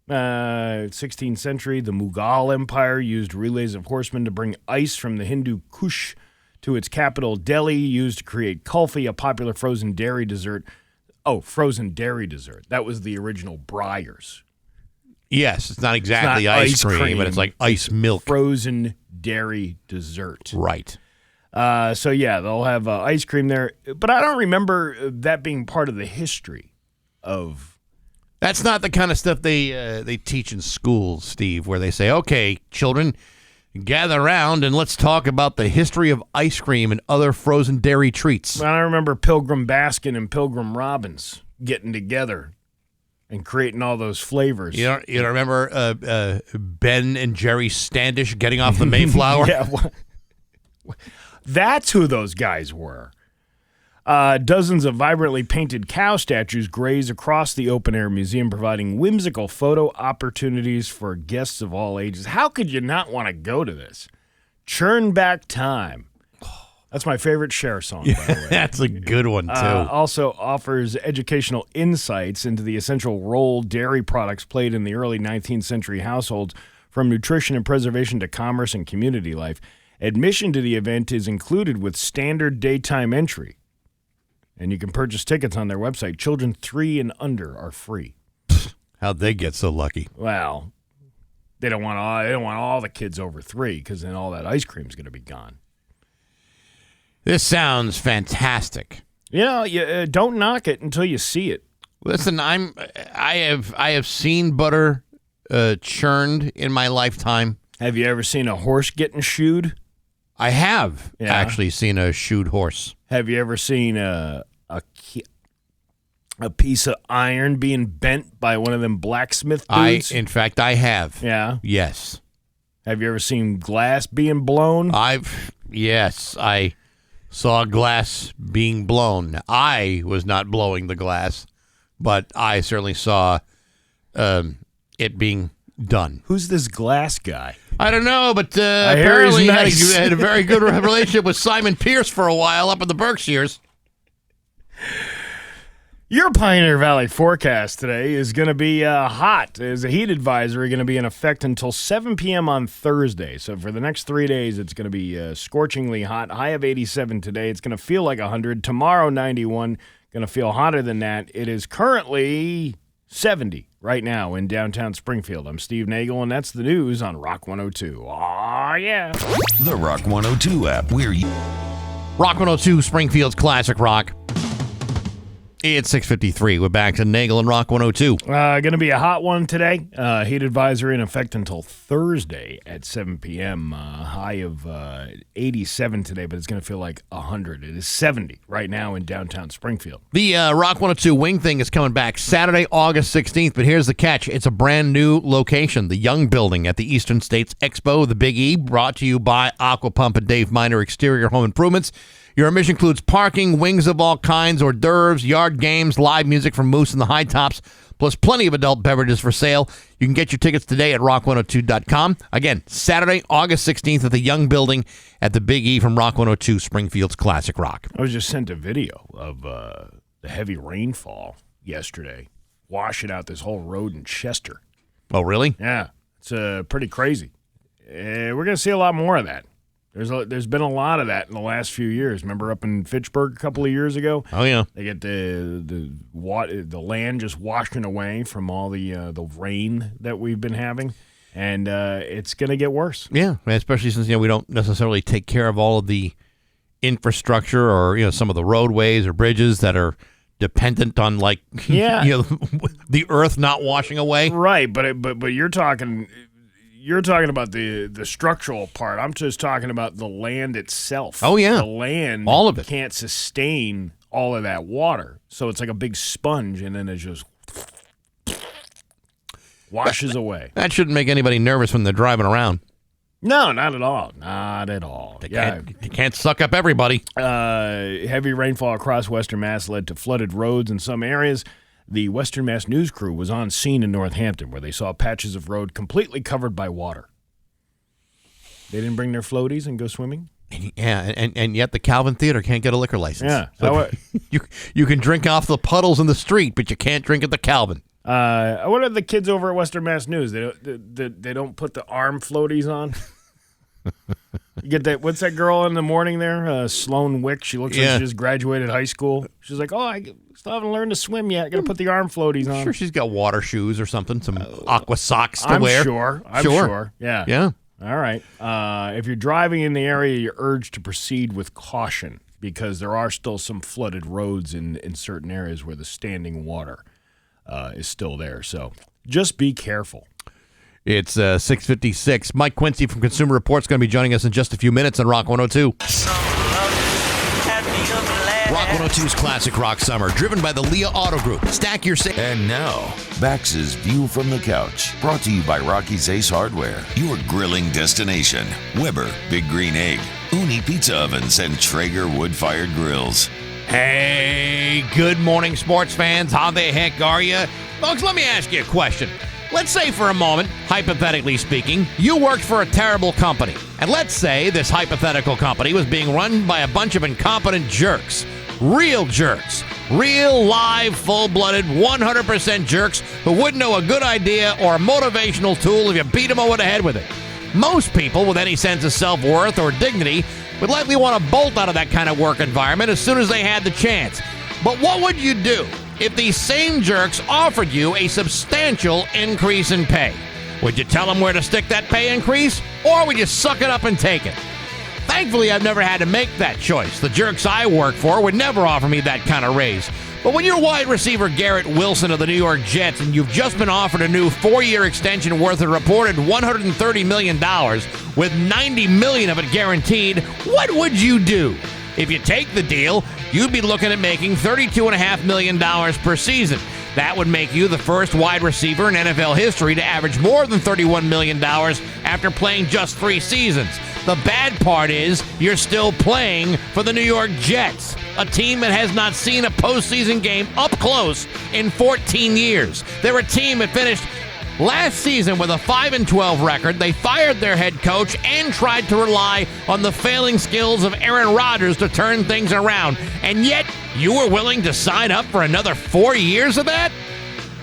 16th century, the Mughal Empire used relays of horsemen to bring ice from the Hindu Kush to its capital, Delhi, used to create kulfi, a popular frozen dairy dessert. Oh, frozen dairy dessert. That was the original Breyers. Yes, it's not exactly ice cream, but it's like ice milk. Frozen dairy dessert. Right. So, yeah, they'll have ice cream there. But I don't remember that being part of the history of... That's not the kind of stuff they teach in schools, Steve, where they say, okay, children, gather around and let's talk about the history of ice cream and other frozen dairy treats. I remember Pilgrim Baskin and Pilgrim Robbins getting together and creating all those flavors. You don't remember Ben and Jerry Standish getting off the Mayflower? Yeah, that's who those guys were. Dozens of vibrantly painted cow statues graze across the open-air museum, providing whimsical photo opportunities for guests of all ages. How could you not want to go to this? Churn Back Time. That's my favorite Cher song, by the way. That's a good one, too. Also offers educational insights into the essential role dairy products played in the early 19th century households, from nutrition and preservation to commerce and community life. Admission to the event is included with standard daytime entry. And you can purchase tickets on their website. Children 3 and under are free. How'd they get so lucky? Well, they don't want all the kids over 3 because then all that ice cream's going to be gone. This sounds fantastic. Don't knock it until you see it. Listen, I have seen butter churned in my lifetime. Have you ever seen a horse getting shoed? I have actually seen a shoed horse. Have you ever seen a piece of iron being bent by one of them blacksmith dudes? In fact, I have. Yeah? Yes. Have you ever seen glass being blown? Yes, I saw glass being blown. I was not blowing the glass, but I certainly saw it being done. Who's this glass guy? I don't know, but apparently nice. he had a very good relationship with Simon Pierce for a while up in the Berkshires. Your Pioneer Valley forecast today is going to be hot. There's a heat advisory going to be in effect until 7 p.m. on Thursday. So for the next 3 days, it's going to be scorchingly hot. High of 87 today. It's going to feel like 100. Tomorrow, 91. Going to feel hotter than that. It is currently 70 right now in downtown Springfield. I'm Steve Nagle, and that's the news on Rock 102. Aw, yeah. The Rock 102 app, where you... Rock 102, Springfield's classic rock. It's 6:53. We're back to Nagle and Rock 102. Going to be a hot one today. Heat advisory in effect until Thursday at 7 p.m. High of 87 today, but it's going to feel like 100. It is 70 right now in downtown Springfield. The Rock 102 Wing Thing is coming back Saturday, August 16th, but here's the catch. It's a brand new location, the Young Building at the Eastern States Expo, the Big E, brought to you by Aqua Pump and Dave Miner Exterior Home Improvements. Your admission includes parking, wings of all kinds, hors d'oeuvres, yard games, live music from Moose and the High Tops, plus plenty of adult beverages for sale. You can get your tickets today at rock102.com. Again, Saturday, August 16th at the Young Building at the Big E from Rock 102, Springfield's classic rock. I was just sent a video of the heavy rainfall yesterday, washing out this whole road in Chester. Oh, really? Yeah, it's pretty crazy. We're going to see a lot more of that. There's been a lot of that in the last few years. Remember up in Fitchburg a couple of years ago? Oh yeah. They get the land just washing away from all the rain that we've been having, and it's going to get worse. Yeah, especially since we don't necessarily take care of all of the infrastructure or some of the roadways or bridges that are dependent on the earth not washing away. Right, but you're talking. You're talking about the structural part. I'm just talking about the land itself. Oh, yeah. The land all of it can't sustain all of that water. So it's like a big sponge, and then it just washes away. That shouldn't make anybody nervous when they're driving around. No, not at all. Not at all. You can't suck up everybody. Heavy rainfall across Western Mass led to flooded roads in some areas. The Western Mass News crew was on scene in Northampton where they saw patches of road completely covered by water. They didn't bring their floaties and go swimming? Yeah, and yet the Calvin Theater can't get a liquor license. Yeah. So you can drink off the puddles in the street, but you can't drink at the Calvin. What are the kids over at Western Mass News? They don't put the arm floaties on. You get that? What's that girl in the morning there? Sloan Wick. She looks like she just graduated high school. She's like, I still haven't learned to swim yet. Got to put the arm floaties on. Sure, she's got water shoes or something, some aqua socks to wear. I'm sure. Yeah. Yeah. All right. If you're driving in the area, you're urged to proceed with caution because there are still some flooded roads in certain areas where the standing water is still there. So just be careful. It's 6:56. Mike Quincy from Consumer Reports going to be joining us in just a few minutes on Rock 102. Rock 102's Classic Rock Summer, driven by the Leah Auto Group. Stack your And now, Bax's View from the Couch, brought to you by Rocky's Ace Hardware, your grilling destination. Weber, Big Green Egg, Uni Pizza Ovens, and Traeger wood-fired grills. Hey, good morning, sports fans. How the heck are you? Folks, let me ask you a question. Let's say for a moment, hypothetically speaking, you worked for a terrible company. And let's say this hypothetical company was being run by a bunch of incompetent jerks. Real jerks. Real, live, full-blooded, 100% jerks who wouldn't know a good idea or a motivational tool if you beat them over the head with it. Most people with any sense of self-worth or dignity would likely want to bolt out of that kind of work environment as soon as they had the chance. But what would you do if these same jerks offered you a substantial increase in pay? Would you tell them where to stick that pay increase, or would you suck it up and take it? Thankfully, I've never had to make that choice. The jerks I work for would never offer me that kind of raise. But when you're wide receiver Garrett Wilson of the New York Jets and you've just been offered a new 4-year extension worth a reported $130 million with $90 million of it guaranteed, what would you do? If you take the deal, you'd be looking at making $32.5 million per season. That would make you the first wide receiver in NFL history to average more than $31 million after playing just 3 seasons. The bad part is you're still playing for the New York Jets, a team that has not seen a postseason game up close in 14 years. They're a team that finished last season with a 5-12 record. They fired their head coach and tried to rely on the failing skills of Aaron Rodgers to turn things around. And yet, you were willing to sign up for another 4 years of that?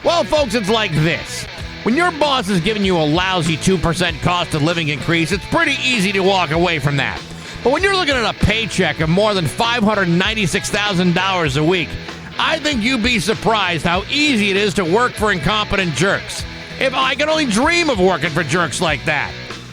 Well, folks, it's like this. When your boss is giving you a lousy 2% cost of living increase, it's pretty easy to walk away from that. But when you're looking at a paycheck of more than $596,000 a week, I think you'd be surprised how easy it is to work for incompetent jerks. If I could only dream of working for jerks like that.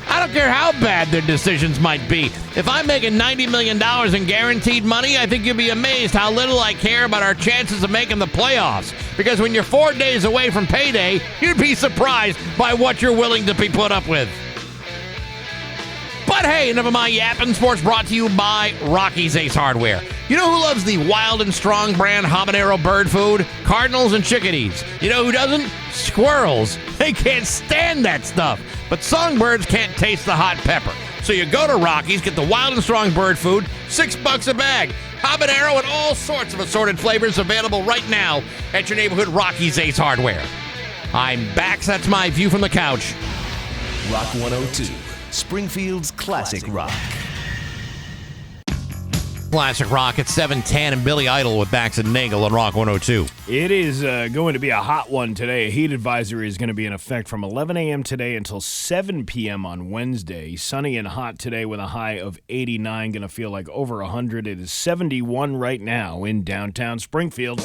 I don't care how bad their decisions might be. If I'm making $90 million in guaranteed money, I think you'll be amazed how little I care about our chances of making the playoffs. Because when you're 4 days away from payday, you'd be surprised by what you're willing to be put up with. But hey, enough of my yapping. Sports brought to you by Rocky's Ace Hardware. You know who loves the Wild and Strong brand habanero bird food? Cardinals and chickadees. You know who doesn't? Squirrels. They can't stand that stuff. But songbirds can't taste the hot pepper. So you go to Rocky's, get the Wild and Strong bird food, $6 a bag. Habanero and all sorts of assorted flavors available right now at your neighborhood Rocky's Ace Hardware. I'm Bax. That's my view from the couch. Rock 102, Springfield's Classic Rock. Classic Rock at 7:10 and Billy Idol with Bax and Nagle on Rock 102. It is going to be a hot one today. A heat advisory is going to be in effect from 11 a.m. today until 7 p.m. on Wednesday. Sunny and hot today with a high of 89. Going to feel like over 100. It is 71 right now in downtown Springfield.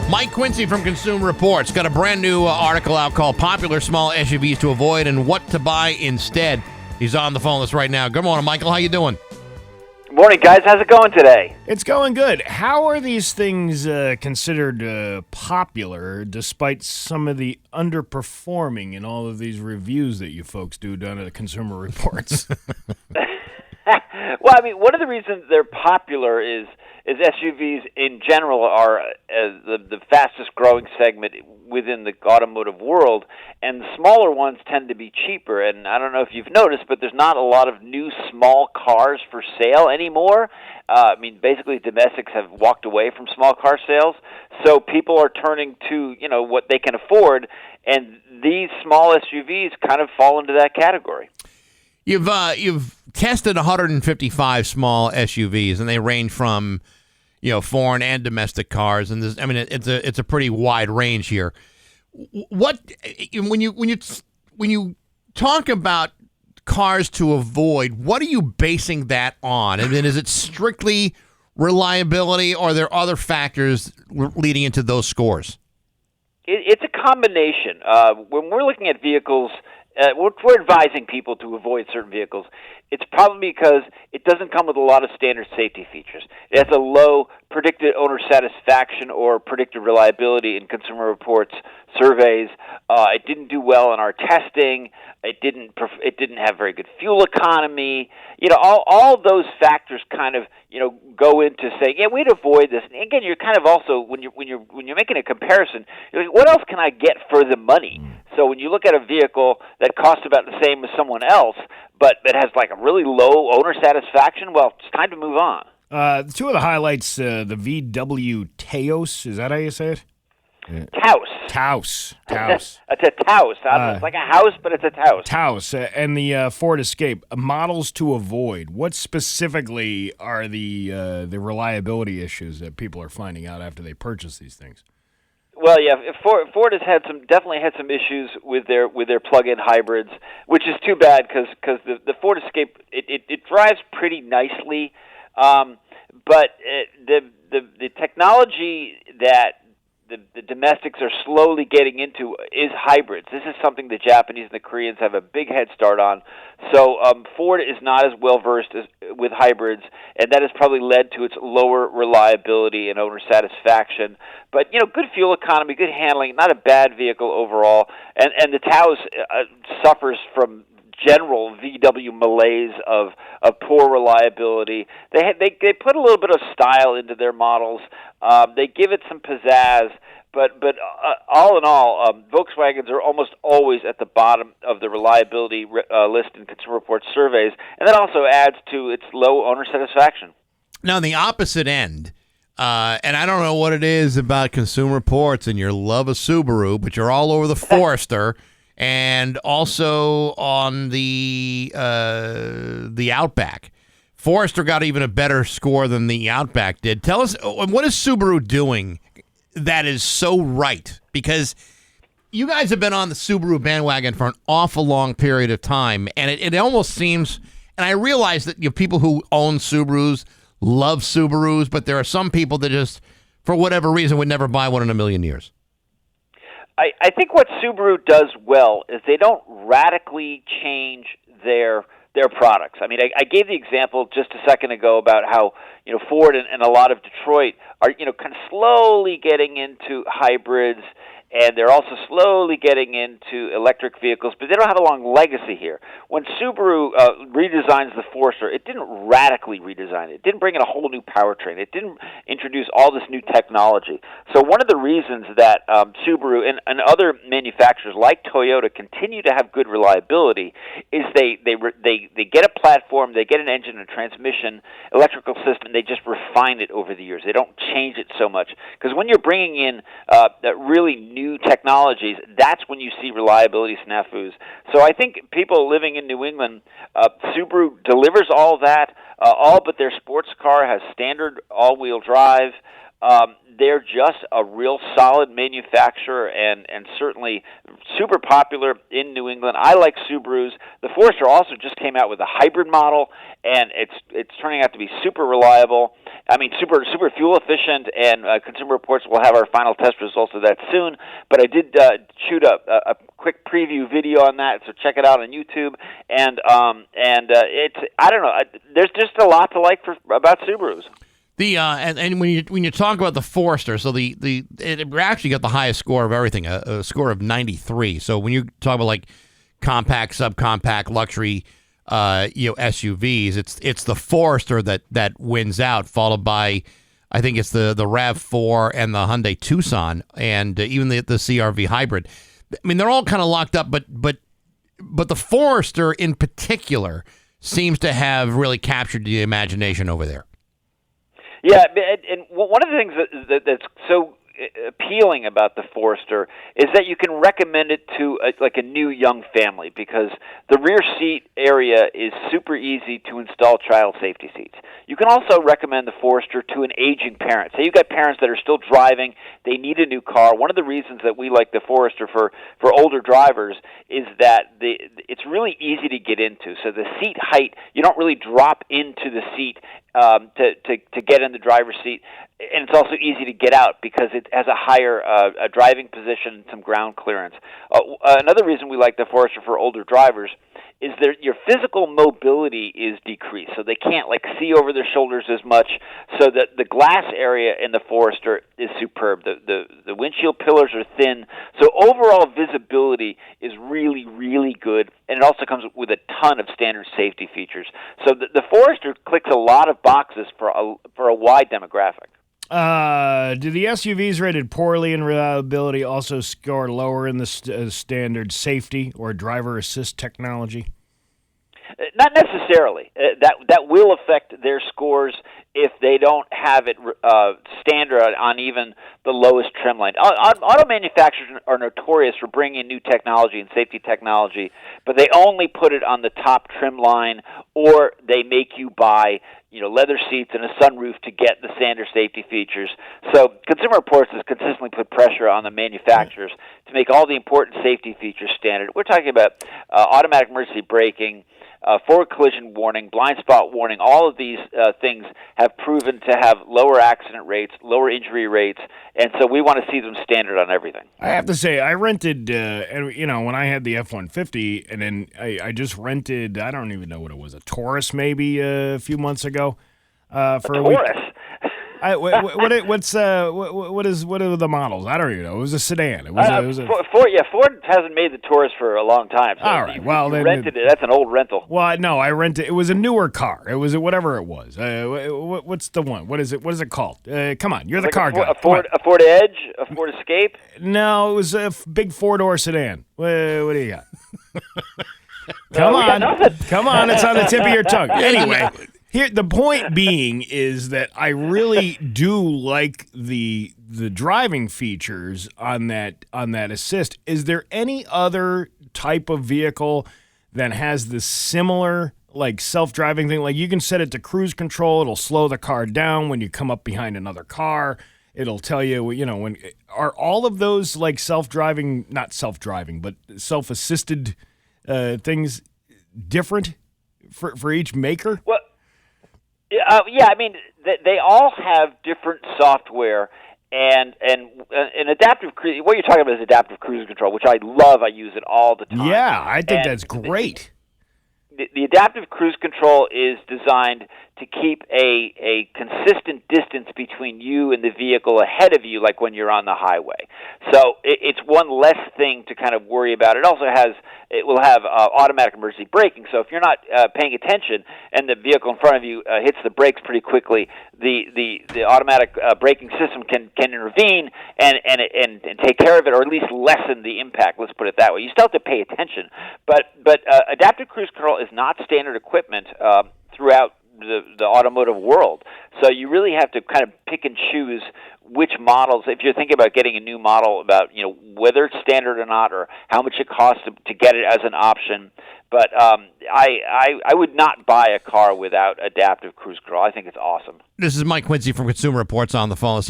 Mike Quincy from Consumer Reports got a brand new article out called Popular Small SUVs to Avoid and What to Buy Instead. He's on the phone with us right now. Good morning, Michael. How you doing? Morning, guys. How's it going today? It's going good. How are these things considered popular despite some of the underperforming in all of these reviews that you folks do down at the Consumer Reports? Well, I mean, one of the reasons they're popular is SUVs in general are the fastest growing segment within the automotive world, and the smaller ones tend to be cheaper. And I don't know if you've noticed, but there's not a lot of new small cars for sale anymore. I mean, basically domestics have walked away from small car sales, so people are turning to, what they can afford, and these small SUVs kind of fall into that category. You've tested 155 small SUVs, and they range from foreign and domestic cars, and it's a pretty wide range here. What when you talk about cars to avoid, what are you basing that on? I mean, is it strictly reliability, or are there other factors leading into those scores? It's a combination. When we're looking at vehicles, we're advising people to avoid certain vehicles. It's probably because it doesn't come with a lot of standard safety features. It has a low predicted owner satisfaction or predicted reliability in Consumer Reports surveys. It didn't do well in our testing. It didn't have very good fuel economy. All those factors kind of go into saying, yeah, we'd avoid this. And again, you're kind of also when you're making a comparison, you're like, what else can I get for the money? So when you look at a vehicle that costs about the same as someone else, but that has like a really low owner satisfaction, well, it's time to move on. Two of the highlights, the VW Taos, is that how you say it? Taos. Taos. It's a Taos. It's like a house, but it's a Taos. Taos. And the Ford Escape. Models to avoid. What specifically are the reliability issues that people are finding out after they purchase these things? Well, yeah, Ford has definitely had some issues with their plug-in hybrids, which is too bad because the Ford Escape it drives pretty nicely, but the technology that the domestics are slowly getting into is hybrids. This is something the Japanese and the Koreans have a big head start on. So Ford is not as well versed with hybrids, and that has probably led to its lower reliability and owner satisfaction. But good fuel economy, good handling, not a bad vehicle overall. And the Taos suffers from general VW malaise of poor reliability. They put a little bit of style into their models. They give it some pizzazz, but all in all, Volkswagens are almost always at the bottom of the reliability list in Consumer Reports surveys, and that also adds to its low owner satisfaction. Now, on the opposite end, and I don't know what it is about Consumer Reports and your love of Subaru, but you're all over the Forester. And also on the Outback. Forester got even a better score than the Outback did. Tell us, what is Subaru doing that is so right? Because you guys have been on the Subaru bandwagon for an awful long period of time, and it almost seems, and I realize that people who own Subarus love Subarus, but there are some people that just, for whatever reason, would never buy one in a million years. I think what Subaru does well is they don't radically change their products. I mean, I gave the example just a second ago about how Ford and a lot of Detroit are kind of slowly getting into hybrids, and they're also slowly getting into electric vehicles, but they don't have a long legacy here. When Subaru redesigns the Forester, it didn't radically redesign it. It didn't bring in a whole new powertrain. It didn't introduce all this new technology. So one of the reasons that Subaru and other manufacturers like Toyota continue to have good reliability is they get a platform, they get an engine, a transmission, electrical system, and they just refine it over the years. They don't change it so much. Because when you're bringing in really new technologies, that's when you see reliability snafus. So I think people living in New England, Subaru delivers all that, all but their sports car has standard all-wheel drive. They're just a real solid manufacturer and certainly super popular in New England. I like Subarus. The Forester also just came out with a hybrid model, and it's turning out to be super reliable. I mean, super fuel efficient, and Consumer Reports will have our final test results of that soon. But I did shoot a quick preview video on that, so check it out on YouTube. And it's, I don't know, there's just a lot to like about Subarus. And when you talk about the Forester, so it actually got the highest score of everything, a score of 93. So when you talk about like compact, subcompact, luxury, SUVs, it's the Forester that wins out, followed by, I think it's the RAV4 and the Hyundai Tucson, and even the CR-V hybrid. I mean, they're all kind of locked up, but the Forester in particular seems to have really captured the imagination over there. Yeah, and one of the things that's so appealing about the Forester is that you can recommend it to a new young family because the rear seat area is super easy to install child safety seats. You can also recommend the Forester to an aging parent. Say you've got parents that are still driving, they need a new car. One of the reasons that we like the Forester for older drivers is that it's really easy to get into. So the seat height, you don't really drop into the seat to get in the driver's seat, and it's also easy to get out because it has a higher driving position and some ground clearance. Another reason we like the Forester for older drivers is that your physical mobility is decreased, so they can't see over their shoulders as much. So that the glass area in the Forester is superb. The windshield pillars are thin, so overall visibility is really, really good, and it also comes with a ton of standard safety features. So the Forester clicks a lot of boxes for a wide demographic. Do the SUVs rated poorly in reliability also score lower in the standard safety or driver assist technology? Not necessarily. That will affect their scores if they don't have it standard on even the lowest trim line. Auto manufacturers are notorious for bringing in new technology and safety technology, but they only put it on the top trim line, or they make you buy leather seats and a sunroof to get the standard safety features. So Consumer Reports has consistently put pressure on the manufacturers to make all the important safety features standard. We're talking about automatic emergency braking, forward collision warning, blind spot warning. All of these things have proven to have lower accident rates, lower injury rates, and so we want to see them standard on everything. I have to say, I rented, when I had the F-150, and then I just rented, I don't even know what it was, a Taurus maybe a few months ago. For a week. What are the models? I don't even know. It was a sedan. Ford hasn't made the Taurus for a long time. So all right. Well, then rented it. That's an old rental. Well, no, I rented. It was a newer car. It was whatever it was. What's the one? What is it? What is it called? Come on, you're the car guy. A Ford Edge, a Ford Escape. No, it was a big 4-door sedan. What do you got? Come on, it's on the tip of your tongue. Anyway. Here, the point being is that I really do like the driving features on that assist. Is there any other type of vehicle that has the similar self-driving thing? Like you can set it to cruise control. It'll slow the car down when you come up behind another car. It'll tell you, when are all of those self-driving, not self-driving, but self-assisted things different for each maker? Well. Yeah, I mean, they all have different software and adaptive cruise. What you're talking about is adaptive cruise control, which I love. I use it all the time. Yeah, I think that's great. The adaptive cruise control is designed to keep a consistent distance between you and the vehicle ahead of you, like when you're on the highway. So it's one less thing to kind of worry about. It will have automatic emergency braking. So if you're not paying attention and the vehicle in front of you hits the brakes pretty quickly, the automatic braking system can intervene and take care of it, or at least lessen the impact. Let's put it that way. You still have to pay attention, but adaptive cruise control is not standard equipment throughout the automotive world. So you really have to kind of pick and choose which models, if you're thinking about getting a new model, about whether it's standard or not, or how much it costs to get it as an option. But I would not buy a car without adaptive cruise control. I think it's awesome. This is Mike Quincy from Consumer Reports on the phone.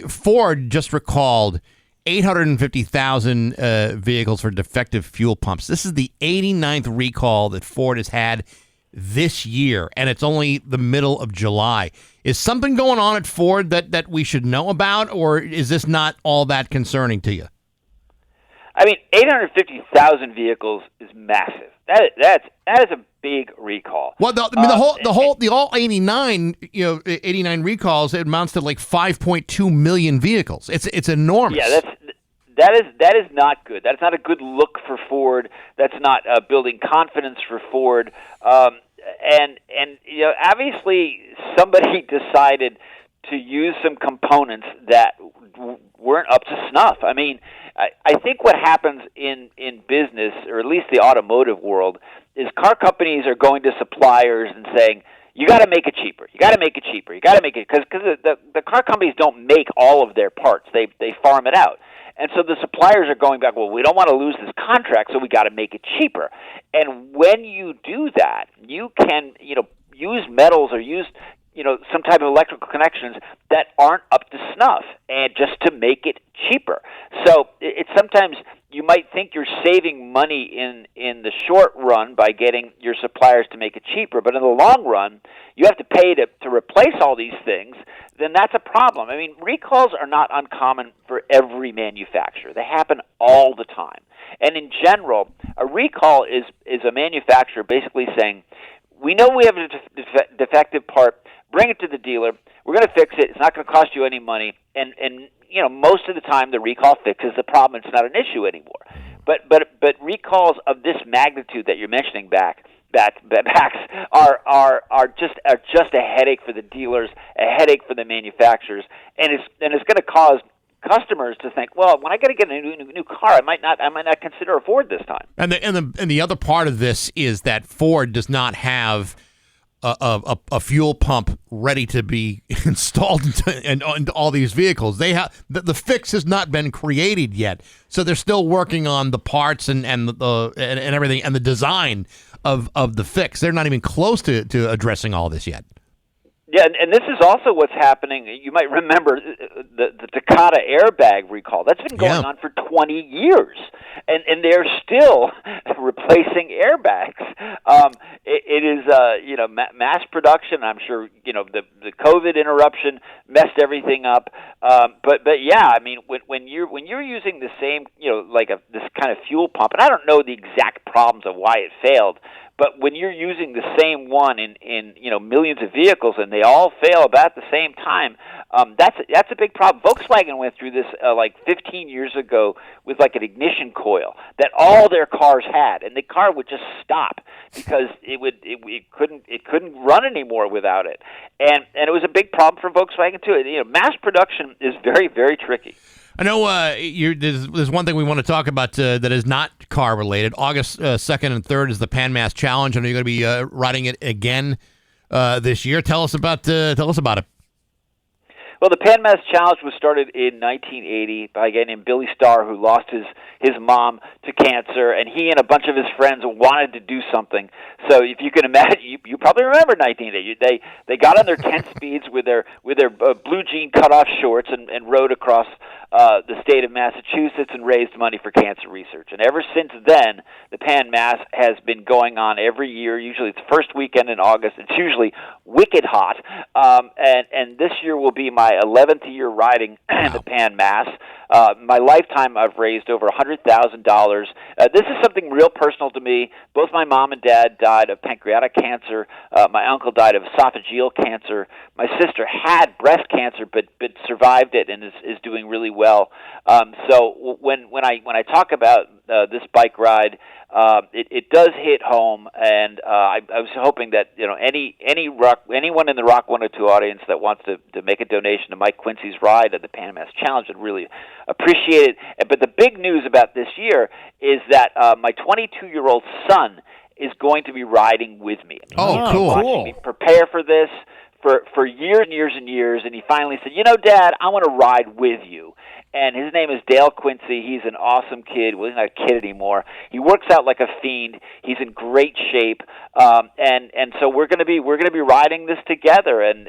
Ford just recalled 850,000 vehicles for defective fuel pumps. This is the 89th recall that Ford has had this year, and it's only the middle of July. Is something going on at Ford that we should know about, or is this not all that concerning to you? I mean, 850,000 vehicles is massive. That is a big recall. Well, the all 89 recalls, it amounts to 5.2 million vehicles. It's enormous. Yeah, that is not good. That's not a good look for Ford. That's not building confidence for Ford. And obviously somebody decided to use some components that weren't up to snuff. I mean, I think what happens in business, or at least the automotive world, is car companies are going to suppliers and saying, you got to make it cheaper. You got to make it cheaper. You got to make it because the car companies don't make all of their parts. They farm it out. And so the suppliers are going back, well, we don't want to lose this contract, so we got to make it cheaper. And when you do that, you can, use metals or use, some type of electrical connections that aren't up to snuff, and just to make it cheaper. So it's sometimes you might think you're saving money in the short run by getting your suppliers to make it cheaper, but in the long run, you have to pay to replace all these things. Then that's a problem. I mean, recalls are not uncommon for every manufacturer. They happen all the time. And in general, a recall is a manufacturer basically saying, we know we have a defective part, bring it to the dealer, we're going to fix it, it's not going to cost you any money, and most of the time the recall fixes the problem, it's not an issue anymore. But recalls of this magnitude that you're mentioning Bax are just a headache for the dealers, a headache for the manufacturers, and it's going to cause customers to think, well, when I got to get a new car, I might not consider a Ford this time. And the other part of this is that Ford does not have a fuel pump ready to be installed into all these vehicles. They have the fix has not been created yet, so they're still working on the parts and everything and the design of the fix. They're not even close to addressing all this yet. Yeah, and this is also what's happening. You might remember the Takata airbag recall. That's been going on for 20 years, and they're still replacing airbags. It is mass production. I'm sure the COVID interruption messed everything up. But yeah, I mean when you're using the same this kind of fuel pump, and I don't know the exact problems of why it failed. But when you're using the same one in millions of vehicles and they all fail about the same time, that's a big problem. Volkswagen went through this 15 years ago with an ignition coil that all their cars had, and the car would just stop because it couldn't run anymore without it, and it was a big problem for Volkswagen too. Mass production is very, very tricky. I know there's one thing we want to talk about that is not car related. August 2nd and 3rd is the Pan Mass Challenge. I know you're going to be riding it again this year. Tell us about it. Well, the Pan Mass Challenge was started in 1980 by a guy named Billy Starr, who lost his mom to cancer, and he and a bunch of his friends wanted to do something. So if you can imagine, you probably remember 1980. They got on their 10 speeds with their blue jean cutoff shorts and rode across the state of Massachusetts and raised money for cancer research. And ever since then, the Pan Mass has been going on every year. Usually it's the first weekend in August. It's usually wicked hot. And this year will be my 11th year riding the Pan Mass. My lifetime, I've raised over $100,000. This is something real personal to me. Both my mom and dad died of pancreatic cancer. My uncle died of esophageal cancer. My sister had breast cancer, but survived it and is doing really well. So when I talk about this bike ride, it does hit home, and I was hoping that anyone in the Rock 102 audience that wants to make a donation to Mike Quincy's ride at the Pan Mass Challenge would really appreciate it. But the big news about this year is that my 22-year-old son is going to be riding with me. Oh, cool! Watching me prepare for this for years and years and years, and he finally said, Dad, I want to ride with you. And his name is Dale Quincy. He's an awesome kid. Well, he's not a kid anymore. He works out like a fiend. He's in great shape. And so we're gonna be riding this together. And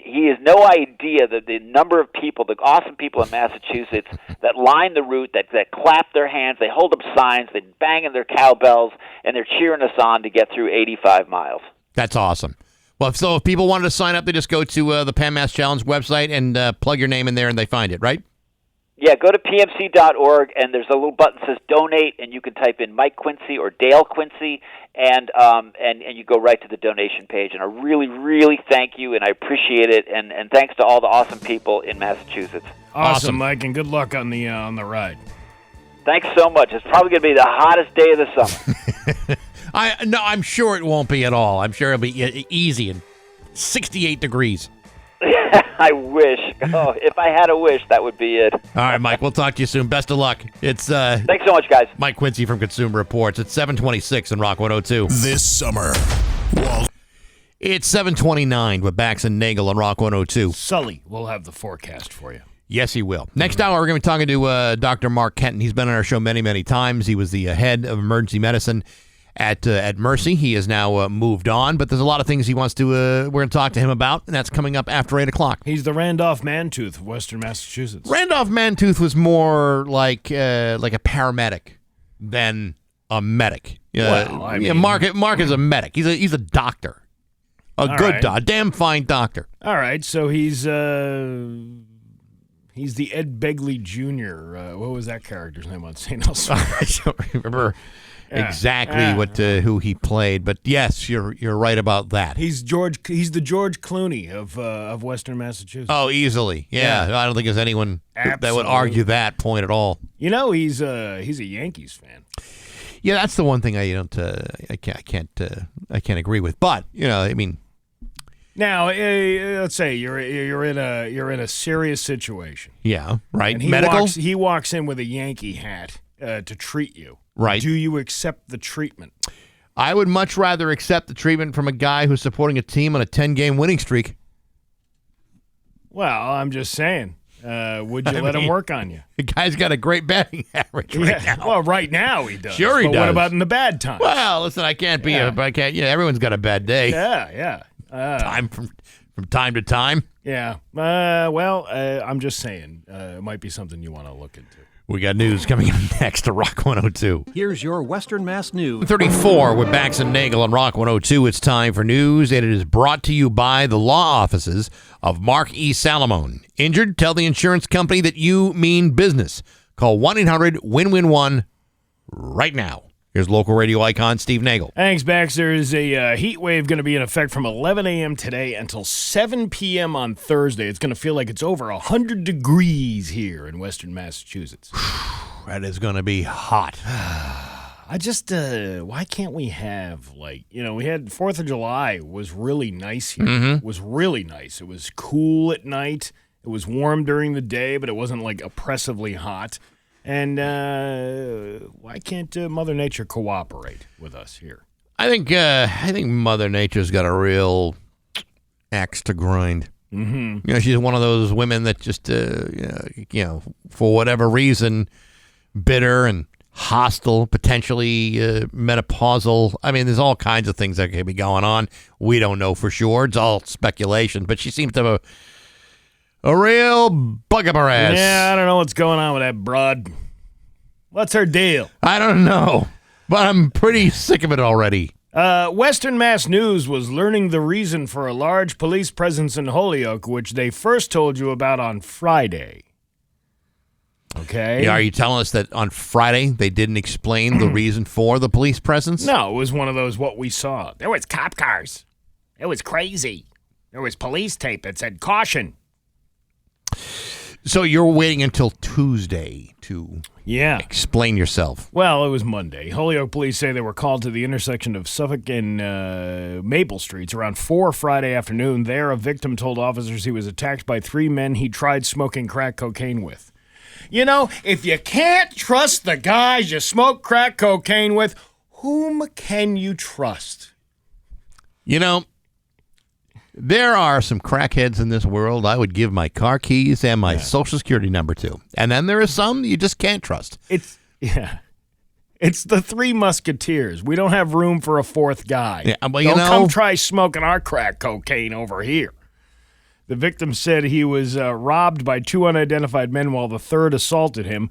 he has no idea that the number of people, the awesome people in Massachusetts that line the route, that clap their hands, they hold up signs, they bang in their cowbells, and they're cheering us on to get through 85 miles. That's awesome. Well, so if people wanted to sign up, they just go to the Pan Mass Challenge website and plug your name in there, and they find it, right? Yeah, go to pmc.org, and there's a little button that says Donate, and you can type in Mike Quincy or Dale Quincy, and you go right to the donation page. And I really, really thank you, and I appreciate it, and thanks to all the awesome people in Massachusetts. Awesome, Mike, and good luck on the ride. Thanks so much. It's probably going to be the hottest day of the summer. I'm sure it won't be at all. I'm sure it'll be easy and 68 degrees. I wish. Oh, if I had a wish, that would be it. All right, Mike, we'll talk to you soon. Best of luck. It's Thanks so much, guys. Mike Quincy from Consumer Reports. It's 7:26 in Rock 102. This summer, It's 7:29 with Bax and Nagle on Rock 102. Sully will have the forecast for you. Yes, he will. Next hour, we're going to be talking to Dr. Mark Kenton. He's been on our show many, many times. He was the head of emergency medicine at Mercy. He has now moved on, but there's a lot of things he wants to. We're going to talk to him about, and that's coming up after 8 o'clock. He's the Randolph Mantooth of Western Massachusetts. Randolph Mantooth was more like a paramedic than a medic. Mark is a medic. He's a doctor. A damn fine doctor. All right, so he's the Ed Begley Jr. What was that character's name on St. Elsewhere? I don't remember exactly who he played, but yes, you're right about that. He's the George Clooney of Western Massachusetts. Oh, easily. Yeah. I don't think there's anyone that would argue that point at all. He's a Yankees fan. Yeah, that's the one thing I can't agree with. But now, let's say you're in a serious situation. Yeah, right. And he walks in with a Yankee hat to treat you. Right. Do you accept the treatment? I would much rather accept the treatment from a guy who's supporting a team on a 10-game winning streak. Well, I'm just saying. Would you let him work on you? The guy's got a great batting average right now. Well, right now he does. Sure he does. What about in the bad times? Well, listen, I can't be everyone's got a bad day. Yeah. From time to time. Yeah. I'm just saying. It might be something you want to look into. We got news coming up next to Rock 102. Here's your Western Mass News. 34 with Bax and Nagle on Rock 102. It's time for news, and it is brought to you by the law offices of Mark E. Salamone. Injured? Tell the insurance company that you mean business. Call 1-800-WIN-WIN-1 right now. Here's local radio icon Steve Nagle. Thanks, Bax. There is a heat wave going to be in effect from 11 a.m. today until 7 p.m. on Thursday. It's going to feel like it's over 100 degrees here in Western Massachusetts. That is going to be hot. I just, why can't we have, we had 4th of July was really nice here. Mm-hmm. It was really nice. It was cool at night. It was warm during the day, but it wasn't, oppressively hot. And why can't Mother Nature cooperate with us here? I think Mother Nature's got a real axe to grind. Mm-hmm. She's one of those women that just, for whatever reason, bitter and hostile, potentially menopausal. I mean, there's all kinds of things that could be going on. We don't know for sure. It's all speculation. But she seems to have a real bug up her ass. Yeah, I don't know what's going on with that broad. What's her deal? I don't know, but I'm pretty sick of it already. Western Mass News was learning the reason for a large police presence in Holyoke, which they first told you about on Friday. Okay? Yeah, are you telling us that on Friday they didn't explain the reason for the police presence? No, it was one of those what we saw. There was cop cars. It was crazy. There was police tape that said caution. So you're waiting until Tuesday to explain yourself. Well, it was Monday. Holyoke police say they were called to the intersection of Suffolk and Maple Streets around 4 Friday afternoon. There, a victim told officers he was attacked by 3 men he tried smoking crack cocaine with. If you can't trust the guys you smoke crack cocaine with, whom can you trust? There are some crackheads in this world I would give my car keys and my social security number to. And then there are some you just can't trust. It's the 3 Musketeers. We don't have room for a 4th guy. Yeah, but don't come try smoking our crack cocaine over here. The victim said he was robbed by 2 unidentified men while the 3rd assaulted him.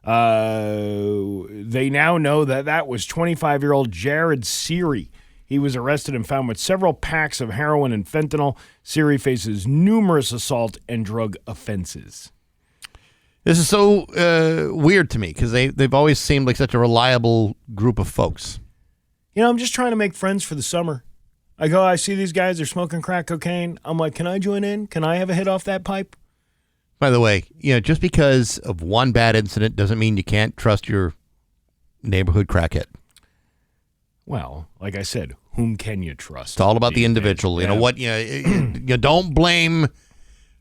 They now know that was 25-year-old Jared Seary. He was arrested and found with several packs of heroin and fentanyl. Seary faces numerous assault and drug offenses. This is so weird to me because they've always seemed like such a reliable group of folks. I'm just trying to make friends for the summer. I see these guys, they're smoking crack cocaine. I'm like, can I join in? Can I have a hit off that pipe? By the way, just because of one bad incident doesn't mean you can't trust your neighborhood crackhead. Well, like I said, whom can you trust? It's all about the individual. You know what? You don't blame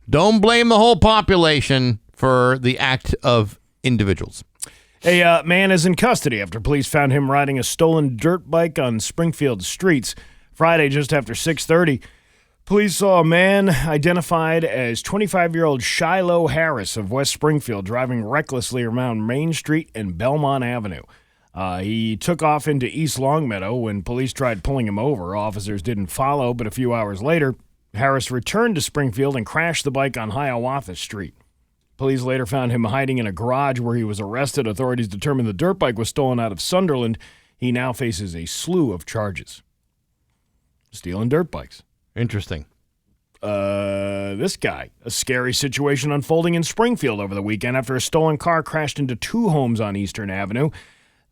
the whole population for the act of individuals. A man is in custody after police found him riding a stolen dirt bike on Springfield streets. Friday, just after 6:30, police saw a man identified as 25-year-old Shiloh Harris of West Springfield driving recklessly around Main Street and Belmont Avenue. He took off into East Longmeadow. When police tried pulling him over, officers didn't follow, but a few hours later, Harris returned to Springfield and crashed the bike on Hiawatha Street. Police later found him hiding in a garage where he was arrested. Authorities determined the dirt bike was stolen out of Sunderland. He now faces a slew of charges. Stealing dirt bikes. Interesting. This guy. A scary situation unfolding in Springfield over the weekend after a stolen car crashed into two homes on Eastern Avenue.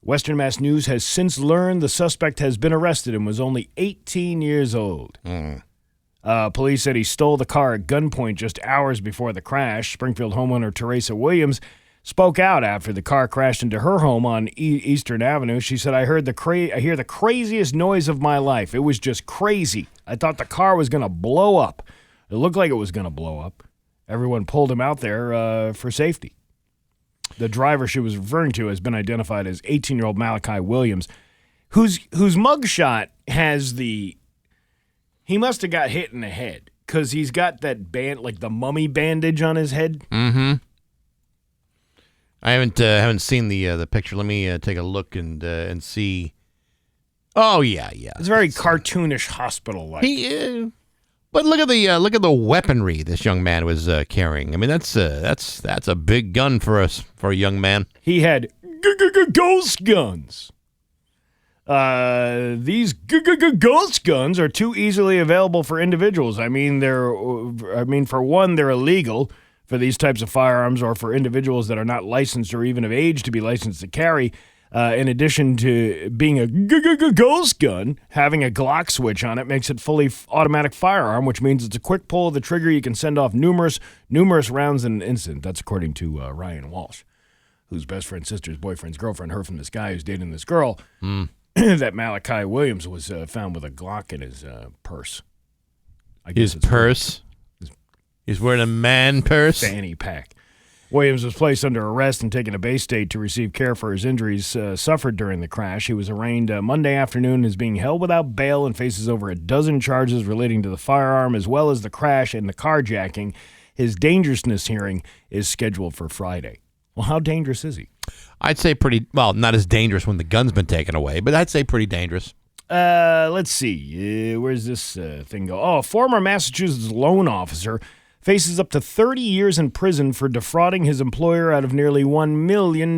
Western Mass News has since learned the suspect has been arrested and was only 18 years old. Police said he stole the car at gunpoint just hours before the crash. Springfield homeowner Teresa Williams spoke out after the car crashed into her home on Eastern Avenue. She said, I hear the craziest noise of my life. It was just crazy. I thought the car was going to blow up. It looked like it was going to blow up. Everyone pulled him out there for safety. The driver she was referring to has been identified as 18-year-old Malachi Williams, whose mugshot has the... He must have got hit in the head because he's got that like the mummy bandage on his head. Mm-hmm. I haven't seen the picture. Let me take a look and see. Oh yeah. It's very cartoonish hospital-like. But look at the weaponry this young man was carrying. I mean, that's a big gun for a young man. He had ghost guns. These ghost guns are too easily available for individuals. For one, they're illegal for these types of firearms or for individuals that are not licensed or even of age to be licensed to carry. In addition to being a ghost gun, having a Glock switch on it makes it fully automatic firearm, which means it's a quick pull of the trigger. You can send off numerous rounds in an instant. That's according to Ryan Walsh, whose best friend's sister's boyfriend's girlfriend heard from this guy who's dating this girl that Malachi Williams was found with a Glock in his purse. His purse? He's wearing a man purse? Fanny pack. Williams was placed under arrest and taken to Bay State to receive care for his injuries suffered during the crash. He was arraigned Monday afternoon and is being held without bail and faces over a dozen charges relating to the firearm as well as the crash and the carjacking. His dangerousness hearing is scheduled for Friday. Well, how dangerous is he? I'd say not as dangerous when the gun's been taken away, but I'd say pretty dangerous. Let's see. Where's this thing go? Oh, a former Massachusetts loan officer faces up to 30 years in prison for defrauding his employer out of nearly $1 million.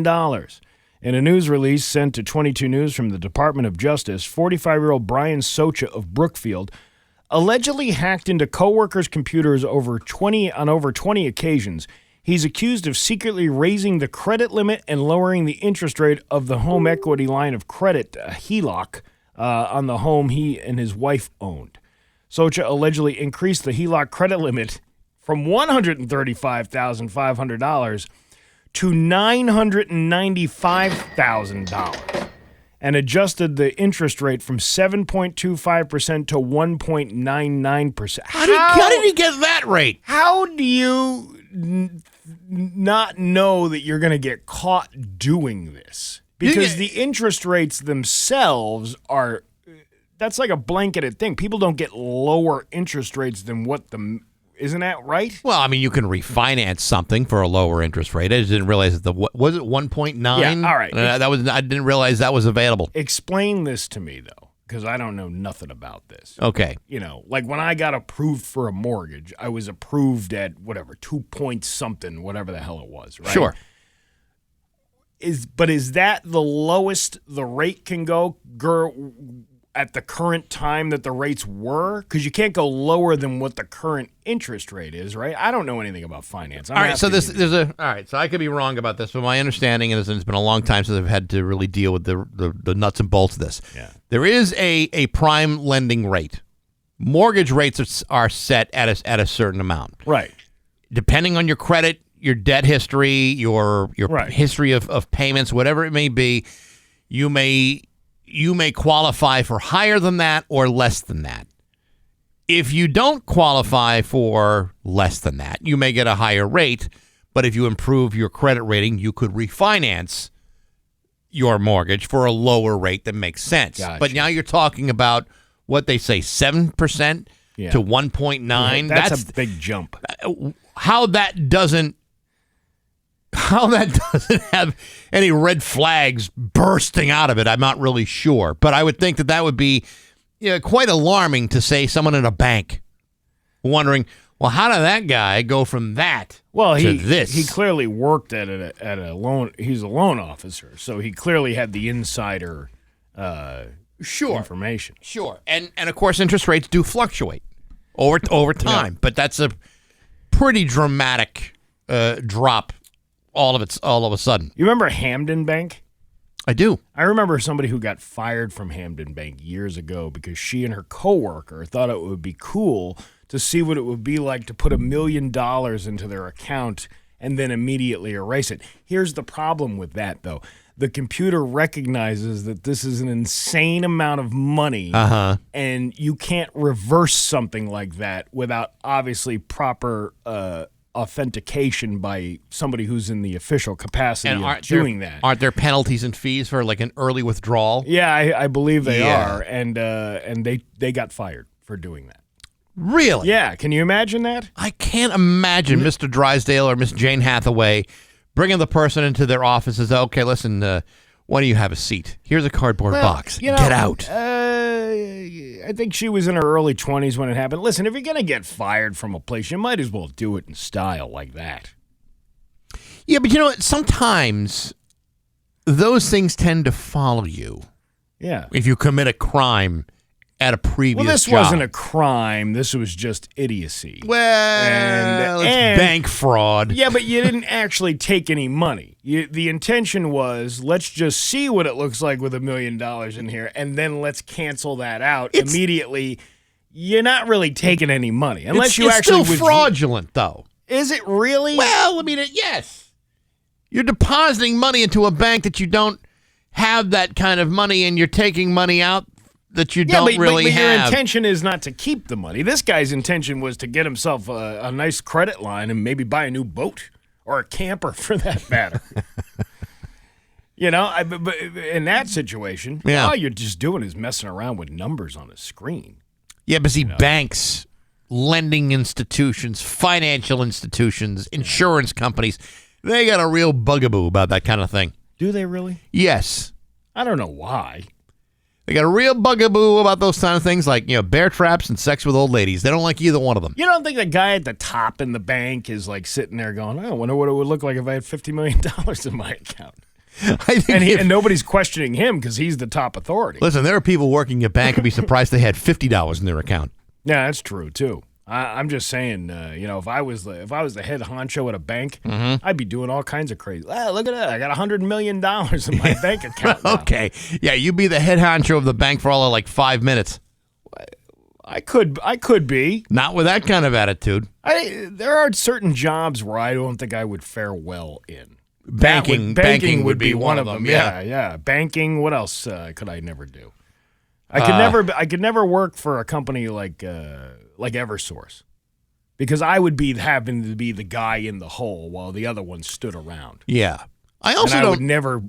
In a news release sent to 22 News from the Department of Justice, 45-year-old Brian Socha of Brookfield allegedly hacked into coworkers' computers on over 20 occasions. He's accused of secretly raising the credit limit and lowering the interest rate of the home equity line of credit, HELOC, on the home he and his wife owned. Socha allegedly increased the HELOC credit limit from $135,500 to $995,000 and adjusted the interest rate from 7.25% to 1.99%. How did he get that rate? How do you not know that you're going to get caught doing this? Because the interest rates themselves are, that's like a blanketed thing. People don't get lower interest rates than what the... Isn't that right? Well, I mean, you can refinance something for a lower interest rate. I just didn't realize that was it 1.9? Yeah, all right. I didn't realize that was available. Explain this to me, though, because I don't know nothing about this. Okay. Like when I got approved for a mortgage, I was approved at 2 point something, whatever the hell it was, right? Sure. Is that the lowest the rate can go at the current time that the rates were? Because you can't go lower than what the current interest rate is, right? I don't know anything about finance. All right, so so I could be wrong about this, but my understanding is, and it's been a long time since I've had to really deal with the nuts and bolts of this. Yeah. There is a prime lending rate. Mortgage rates are set at a certain amount. Right. Depending on your credit, your debt history, your right. history of payments, whatever it may be, you may qualify for higher than that or less than that. If you don't qualify for less than that, you may get a higher rate, but if you improve your credit rating, you could refinance your mortgage for a lower rate that makes sense. Gotcha. But now you're talking about what they say, 7% to 1.9. That's a big jump. How that doesn't have any red flags bursting out of it, I'm not really sure. But I would think that would be quite alarming to say someone in a bank wondering, well, how did that guy go from that to this? He clearly worked at a loan. He's a loan officer, so he clearly had the insider information. Sure. And of course, interest rates do fluctuate over time, but that's a pretty dramatic drop all of a sudden. You remember Hamden Bank? I do. I remember somebody who got fired from Hamden Bank years ago because she and her coworker thought it would be cool to see what it would be like to put $1 million into their account and then immediately erase it. Here's the problem with that, though. The computer recognizes that this is an insane amount of money, and you can't reverse something like that without obviously proper authentication by somebody who's in the official capacity of doing that. Aren't there penalties and fees for like an early withdrawal? Yeah, I believe they are, and they got fired for doing that. Really? Yeah. Can you imagine that? I can't imagine Mr. Drysdale or Miss Jane Hathaway bringing the person into their office and say, okay, listen, why don't you have a seat? Here's a cardboard box. Get out. I think she was in her early 20s when it happened. Listen, if you're going to get fired from a place, you might as well do it in style like that. Yeah, but you know what? Sometimes those things tend to follow you. Yeah. If you commit a crime at a previous Well, this job. wasn't a crime. This was just idiocy. Well, it's bank fraud. Yeah, but you didn't actually take any money. The intention was, let's just see what it looks like with $1 million in here, and then let's cancel that out immediately. You're not really taking any money. Unless you actually... It's still fraudulent, though. Is it really? Well, I mean, yes. You're depositing money into a bank that you don't have that kind of money, and you're taking money out that you don't really but have. Your intention is not to keep the money. This guy's intention was to get himself a nice credit line and maybe buy a new boat or a camper for that matter. But in that situation, all you're just doing is messing around with numbers on a screen. Yeah, but see, banks, lending institutions, financial institutions, insurance companies, they got a real bugaboo about that kind of thing. Do they really? Yes. I don't know why. They got a real bugaboo about those kind of things like, bear traps and sex with old ladies. They don't like either one of them. You don't think the guy at the top in the bank is like sitting there going, I wonder what it would look like if I had $50 million in my account? And nobody's questioning him because he's the top authority. Listen, there are people working at bank who'd be surprised they had $50 in their account. Yeah, that's true, too. I'm just saying, if I was the head honcho at a bank, I'd be doing all kinds of crazy. Oh, look at that! I got $100 million in my bank account now. Okay, yeah, you'd be the head honcho of the bank for all of like 5 minutes. I could be. Not with that kind of attitude. There are certain jobs where I don't think I would fare well in. Banking would be one of them. Yeah. Banking. What else could I never do? I could never work for a company like EverSource, because I would be having to be the guy in the hole while the other one stood around. Yeah, I would never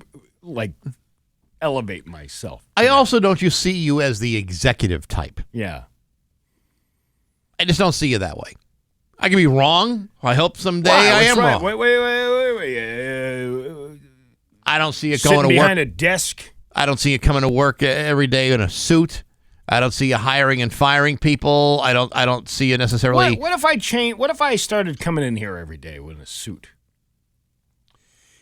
elevate myself. I also don't see you as the executive type. Yeah, I just don't see you that way. I can be wrong. I hope someday I am wrong. Wait. I don't see you going to work behind a desk. I don't see you coming to work every day in a suit. I don't see you hiring and firing people. I don't see you necessarily. What if I started coming in here every day with a suit?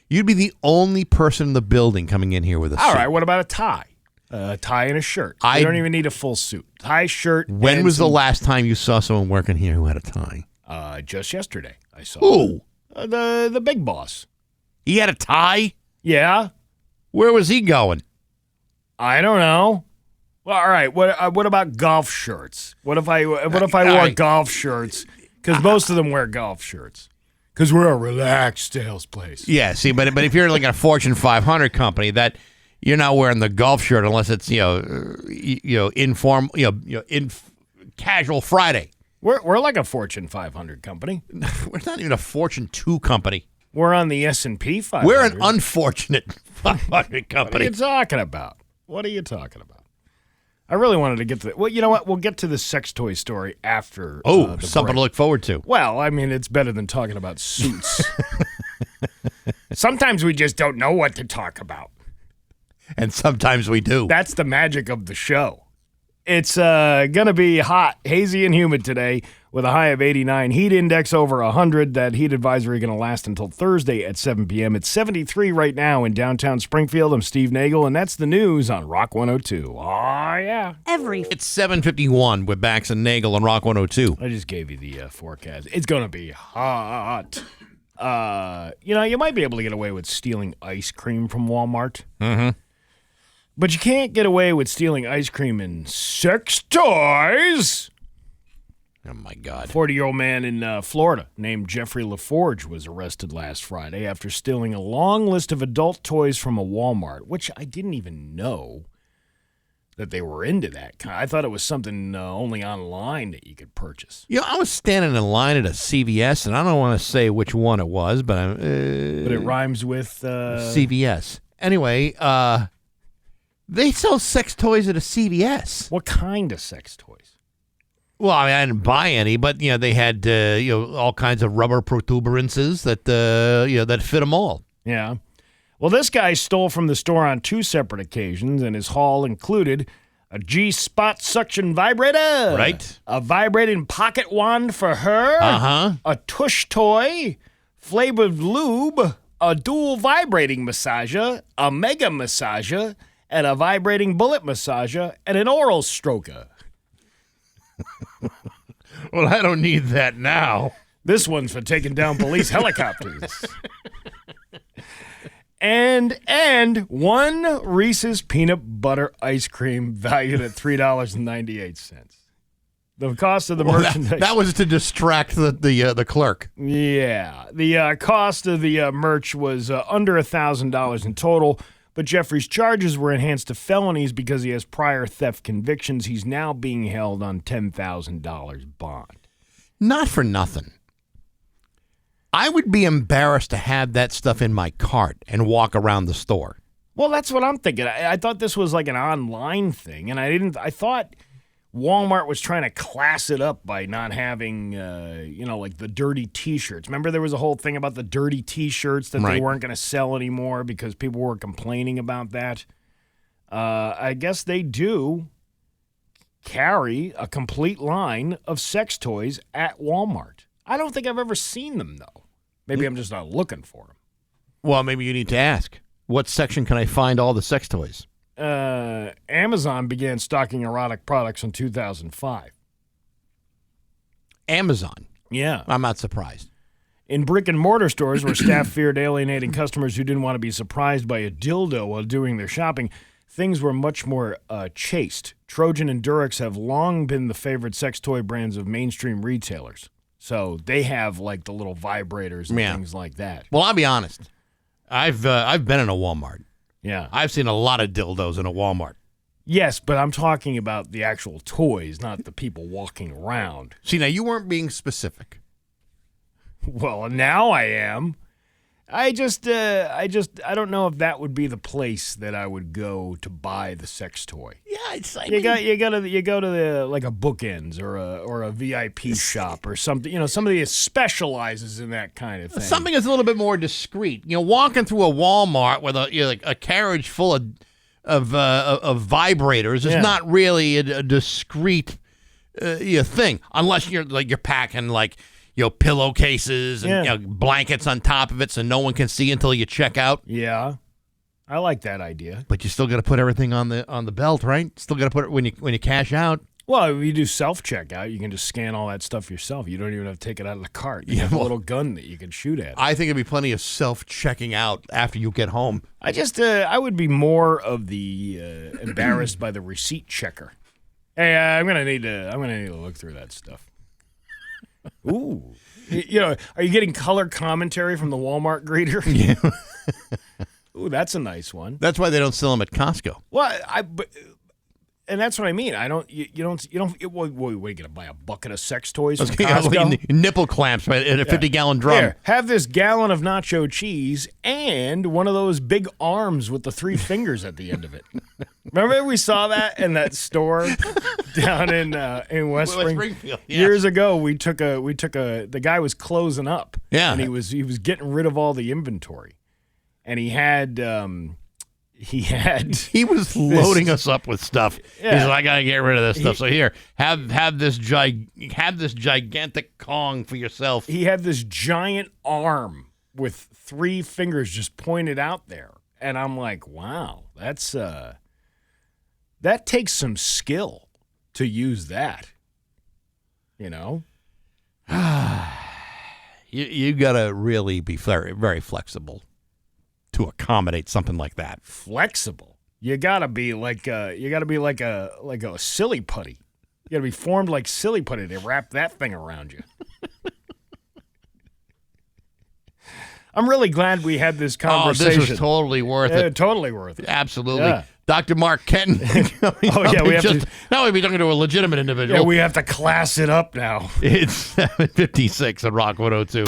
You'd be the only person in the building coming in here with a suit. All right. What about a tie? A tie and a shirt. You don't even need a full suit. Tie, shirt. When was the last time you saw someone working here who had a tie? Just yesterday. I saw. Who? The big boss. He had a tie? Yeah. Where was he going? I don't know. Well, all right. What about golf shirts? What if I wore golf shirts? Because most of them wear golf shirts. Because we're a relaxed sales place. Yeah. See, but if you're like a Fortune 500 company, that you're not wearing the golf shirt unless it's casual Friday. We're like a Fortune 500 company. We're not even a Fortune 2 company. We're on the S&P 500. We're an unfortunate 500 company. What are you talking about? I really wanted to get to well, you know what? We'll get to the sex toy story after. Something break. to look forward to. Well, I mean, it's better than talking about suits. Sometimes we just don't know what to talk about. And sometimes we do. That's the magic of the show. It's going to be hot, hazy, and humid today with a high of 89. Heat index over 100. That heat advisory going to last until Thursday at 7 p.m. It's 73 right now in downtown Springfield. I'm Steve Nagle, and that's the news on Rock 102. Oh, yeah. It's 7:51 with Bax and Nagle on Rock 102. I just gave you the forecast. It's going to be hot. You might be able to get away with stealing ice cream from Walmart. Mm-hmm. But you can't get away with stealing ice cream and sex toys. Oh, my God. 40-year-old man in Florida named Jeffrey LaForge was arrested last Friday after stealing a long list of adult toys from a Walmart, which I didn't even know that they were into that. I thought it was something only online that you could purchase. I was standing in line at a CVS, and I don't want to say which one it was, but but it rhymes with... CVS. Anyway, they sell sex toys at a CVS. What kind of sex toys? Well, I didn't buy any, but they had all kinds of rubber protuberances that that fit them all. Yeah. Well, this guy stole from the store on 2 separate occasions, and his haul included a G-spot suction vibrator, right? A vibrating pocket wand for her, a tush toy, flavored lube, a dual vibrating massager, a mega massager, and a vibrating bullet massager, and an oral stroker. Well, I don't need that now. This one's for taking down police helicopters. And one Reese's peanut butter ice cream valued at $3.98. The cost of the merchandise. That was to distract the clerk. Yeah. The cost of the merch was under $1,000 in total. But Jeffrey's charges were enhanced to felonies because he has prior theft convictions. He's now being held on $10,000 bond. Not for nothing. I would be embarrassed to have that stuff in my cart and walk around the store. Well, that's what I'm thinking. I thought this was like an online thing, and I thought Walmart was trying to class it up by not having, like the dirty T-shirts. Remember there was a whole thing about the dirty T-shirts that they weren't going to sell anymore because people were complaining about that. I guess they do carry a complete line of sex toys at Walmart. I don't think I've ever seen them, though. Maybe I'm just not looking for them. Well, maybe you need to ask. What section can I find all the sex toys? Amazon began stocking erotic products in 2005. Amazon? Yeah. I'm not surprised. In brick-and-mortar stores where staff feared alienating customers who didn't want to be surprised by a dildo while doing their shopping, things were much more chaste. Trojan and Durex have long been the favorite sex toy brands of mainstream retailers. So they have like the little vibrators and things like that. Well, I'll be honest. I've been in a Walmart. Yeah. I've seen a lot of dildos in a Walmart. Yes, but I'm talking about the actual toys, not the people walking around. See, now you weren't being specific. Well, now I am. I don't know if that would be the place that I would go to buy the sex toy. Yeah, it's like you go to the like a Bookends or a VIP shop or something. Somebody that specializes in that kind of thing. Something that's a little bit more discreet. Walking through a Walmart with a carriage full of vibrators is not really a discreet thing unless you're packing pillowcases and blankets on top of it so no one can see until you check out. Yeah, I like that idea. But you still got to put everything on the belt, right? Still got to put it when you cash out. Well, if you do self-checkout, you can just scan all that stuff yourself. You don't even have to take it out of the cart. You have a little gun that you can shoot at. I think there'd be plenty of self-checking out after you get home. I would be more of the embarrassed by the receipt checker. Hey, I'm gonna need to look through that stuff. Ooh, are you getting color commentary from the Walmart greeter? Yeah. Ooh, that's a nice one. That's why they don't sell them at Costco. Well, and that's what I mean. What are you gonna buy a bucket of sex toys from Costco? Nipple clamps in a 50-gallon drum. Here, have this gallon of nacho cheese and one of those big arms with the 3 fingers at the end of it. Remember we saw that in that store down in West Springfield. Yes. Years ago. The guy was closing up. Yeah, and he was getting rid of all the inventory, and he was loading us up with stuff. Yeah. He's like, I gotta get rid of this stuff. So here, have this gigantic Kong for yourself. He had this giant arm with 3 fingers just pointed out there, and I'm like, wow, that takes some skill to use that. You know, you gotta really be very, very flexible to accommodate something like that. Flexible. You gotta be like a silly putty. You gotta be formed like silly putty to wrap that thing around you. I'm really glad we had this conversation. Oh, this was totally worth it. Totally worth it. Absolutely. Yeah. Dr. Mark Kenton. Now we'll be talking to a legitimate individual. Yeah, we have to class it up now. It's 7:56 on Rock 102.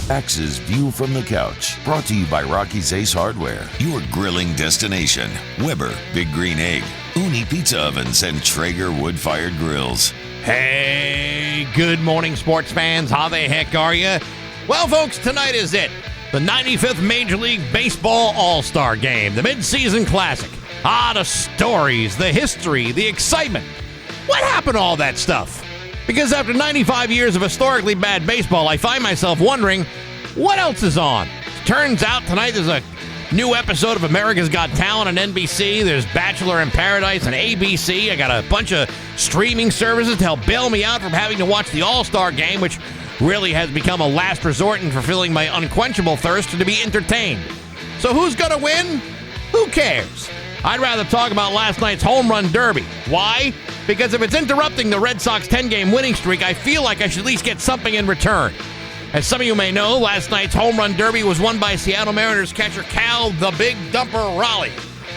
Bax's View from the Couch, brought to you by Rocky's Ace Hardware, your grilling destination. Weber, Big Green Egg, Uni Pizza Ovens, and Traeger wood-fired grills. Hey, good morning, sports fans. How the heck are you? Well, folks, tonight is it. The 95th Major League Baseball All-Star Game, the midseason classic. The stories, the history, the excitement. What happened to all that stuff? Because after 95 years of historically bad baseball, I find myself wondering, what else is on? Turns out tonight there's a new episode of America's Got Talent on NBC. There's Bachelor in Paradise on ABC. I got a bunch of streaming services to help bail me out from having to watch the All-Star Game, which really has become a last resort in fulfilling my unquenchable thirst to be entertained. So who's going to win? Who cares? I'd rather talk about last night's home run derby. Why? Because if it's interrupting the Red Sox 10-game winning streak, I feel like I should at least get something in return. As some of you may know, last night's home run derby was won by Seattle Mariners catcher Cal the Big Dumper Raleigh.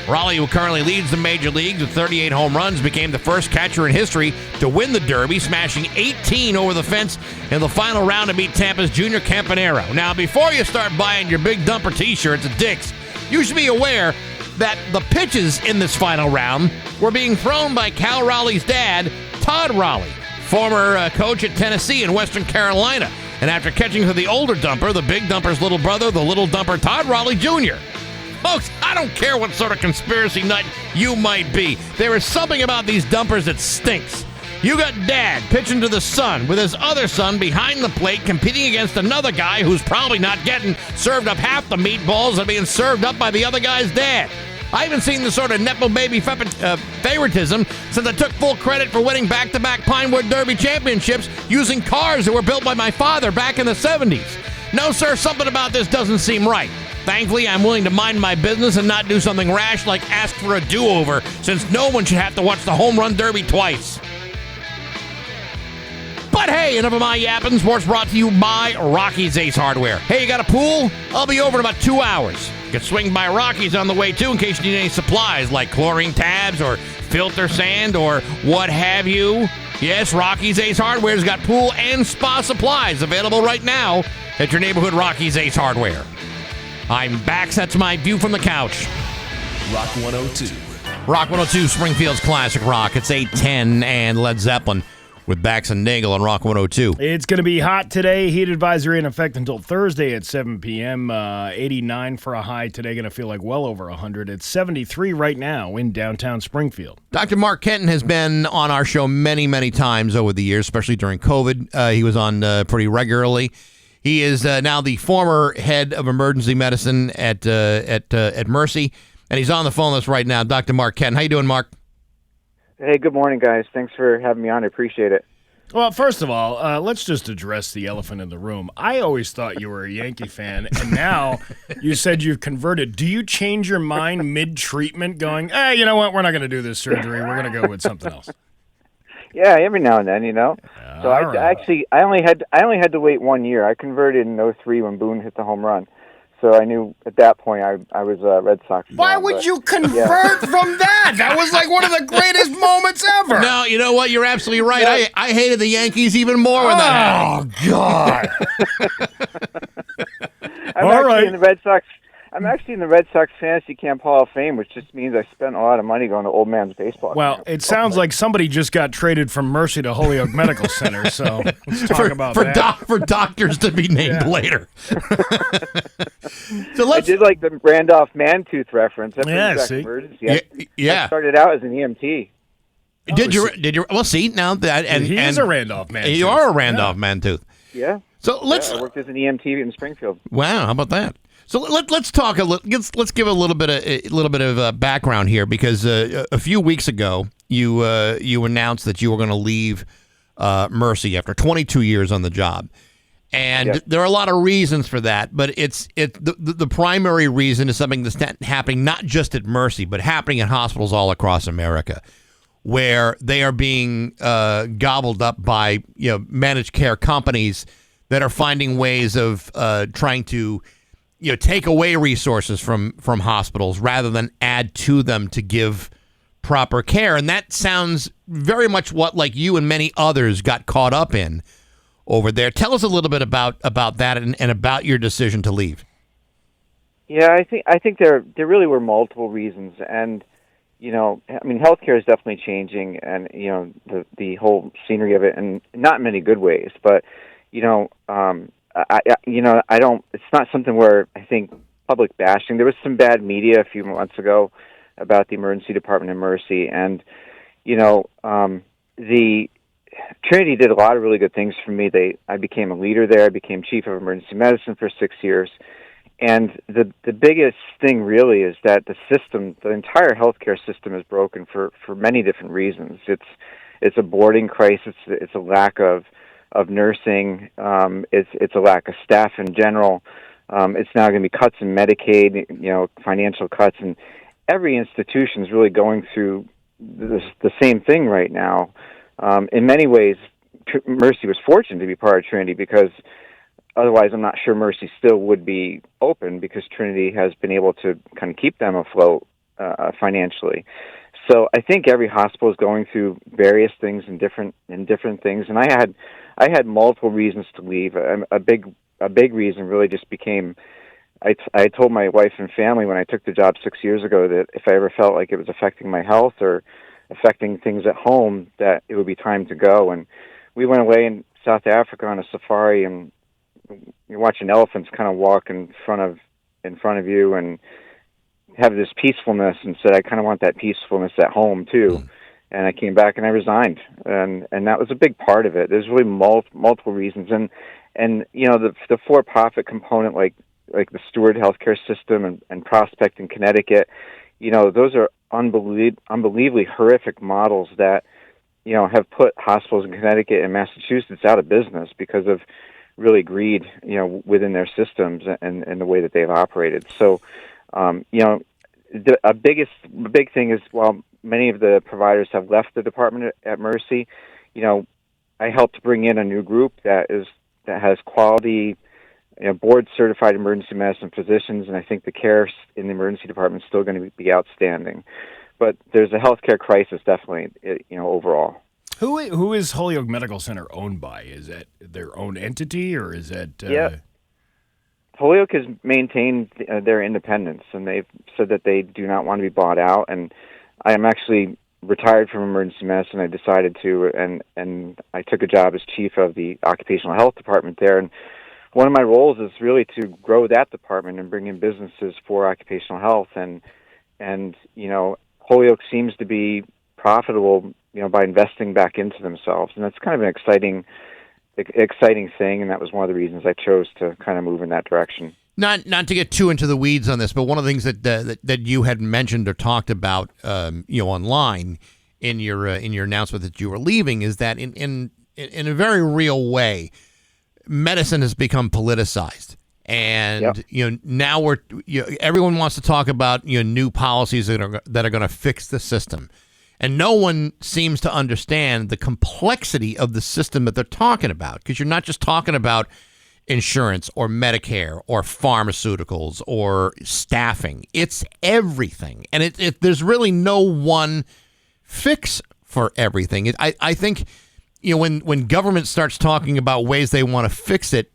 Raleigh, who currently leads the major leagues with 38 home runs, became the first catcher in history to win the derby, smashing 18 over the fence in the final round to beat Tampa's Junior Campanero. Now, before you start buying your Big Dumper t-shirts at Dick's, you should be aware that the pitches in this final round were being thrown by Cal Raleigh's dad, Todd Raleigh, former coach at Tennessee and Western Carolina. And after catching for the older Dumper, the Big Dumper's little brother, the Little Dumper, Todd Raleigh Jr. Folks, I don't care what sort of conspiracy nut you might be. There is something about these Dumpers that stinks. You got Dad pitching to the son with his other son behind the plate competing against another guy who's probably not getting served up half the meatballs that are being served up by the other guy's dad. I haven't seen the sort of Nepo baby favoritism since I took full credit for winning back-to-back Pinewood Derby championships using cars that were built by my father back in the 70s. No, sir, something about this doesn't seem right. Thankfully, I'm willing to mind my business and not do something rash like ask for a do-over, since no one should have to watch the home run derby twice. But hey, enough of my yapping. Sports brought to you by Rocky's Ace Hardware. Hey, you got a pool? I'll be over in about 2 hours. You can swing by Rocky's on the way, too, in case you need any supplies like chlorine tabs or filter sand or what have you. Yes, Rocky's Ace Hardware's got pool and spa supplies available right now at your neighborhood Rocky's Ace Hardware. I'm Bax. That's my view from the couch. Rock 102. Rock 102, Springfield's classic rock. It's 8:10 and Led Zeppelin with Bax and Nagle on Rock 102. It's going to be hot today. Heat advisory in effect until Thursday at 7 p.m. 89 for a high today. Going to feel like well over 100. It's 73 right now in downtown Springfield. Dr. Mark Kenton has been on our show many, many times over the years, especially during COVID. He was on pretty regularly. He is now the former head of emergency medicine at Mercy, and he's on the phone with us right now. Dr. Mark Kenton. How you doing, Mark? Hey, good morning, guys. Thanks for having me on. I appreciate it. Well, first of all, let's just address the elephant in the room. I always thought you were a Yankee fan, and now you said you've converted. Do you change your mind mid-treatment going, you know what, we're not going to do this surgery. We're going to go with something else? Yeah, every now and then, you know. So I only had to wait 1 year. I converted in 2003 when Boone hit the home run. So I knew at that point I was a Red Sox fan. Why would you convert from that? That was like one of the greatest moments ever. No, you know what? You're absolutely right. Yeah. I hated the Yankees even more when that happened. Oh, God. I'm actually in the Red Sox. I'm actually in the Red Sox Fantasy Camp Hall of Fame, which just means I spent a lot of money going to old man's baseball Well, camp. it sounds like somebody just got traded from Mercy to Holyoke Medical Center, so let's talk about that. For doctors to be named later. So I did like the Randolph Mantooth reference. That brings back see? emergency. Yeah. I started out as an EMT. Did you? Well, see now that he is a Randolph man. You are a Randolph Mantooth. Yeah. So I worked as an EMT in Springfield. Wow, how about that? So let's talk a little. Let's give a little bit of background here, because a few weeks ago you announced that you were going to leave Mercy after 22 years on the job, and there are a lot of reasons for that. But the primary reason is something that's happening not just at Mercy, but happening in hospitals all across America, where they are being gobbled up by managed care companies that are finding ways of trying to take away resources from hospitals rather than add to them to give proper care. And that sounds very much what you and many others got caught up in over there. Tell us a little bit about that and about your decision to leave. Yeah, I think there really were multiple reasons, and healthcare is definitely changing, and the whole scenery of it, and not in many good ways, but I don't. It's not something where I think public bashing. There was some bad media a few months ago about the emergency department in Mercy, and the Trinity did a lot of really good things for me. I became a leader there. I became chief of emergency medicine for 6 years, and the biggest thing really is that the entire healthcare system is broken for many different reasons. It's a boarding crisis. It's a lack of nursing. It's a lack of staff in general. It's now going to be cuts in Medicaid, financial cuts, and every institution is really going through the same thing right now. In many ways, Mercy was fortunate to be part of Trinity, because otherwise I'm not sure Mercy still would be open, because Trinity has been able to kind of keep them afloat financially. So I think every hospital is going through various things and different things, and I had multiple reasons to leave. A big reason really just became, I told my wife and family when I took the job 6 years ago that if I ever felt like it was affecting my health or affecting things at home, that it would be time to go. And we went away in South Africa on a safari, and you're watching elephants kind of walk in front of you and have this peacefulness, and said I kind of want that peacefulness at home too. And I came back and I resigned, and that was a big part of it. There's really multiple reasons, and the for-profit component, like the Steward healthcare system and Prospect in Connecticut, those are unbelievably horrific models that have put hospitals in Connecticut and Massachusetts out of business because of really greed within their systems and the way that they've operated. So the big thing is, while many of the providers have left the department at Mercy, I helped bring in a new group that has quality, board-certified emergency medicine physicians, and I think the care in the emergency department is still going to be outstanding. But there's a healthcare crisis, definitely, overall. Who is Holyoke Medical Center owned by? Is that their own entity, or is that... Yeah. Holyoke has maintained their independence, and they've said that they do not want to be bought out. And I am actually retired from emergency medicine. I decided to, and I took a job as chief of the occupational health department there. And one of my roles is really to grow that department and bring in businesses for occupational health. And Holyoke seems to be profitable, by investing back into themselves, and that's kind of an exciting thing, and that was one of the reasons I chose to kind of move in that direction. Not to get too into the weeds on this, but one of the things that you had mentioned or talked about, online in your announcement that you were leaving, is that in a very real way, medicine has become politicized, and now everyone wants to talk about new policies that are going to fix the system. And no one seems to understand the complexity of the system that they're talking about, because you're not just talking about insurance or Medicare or pharmaceuticals or staffing. It's everything. And there's really no one fix for everything. I think when government starts talking about ways they want to fix it,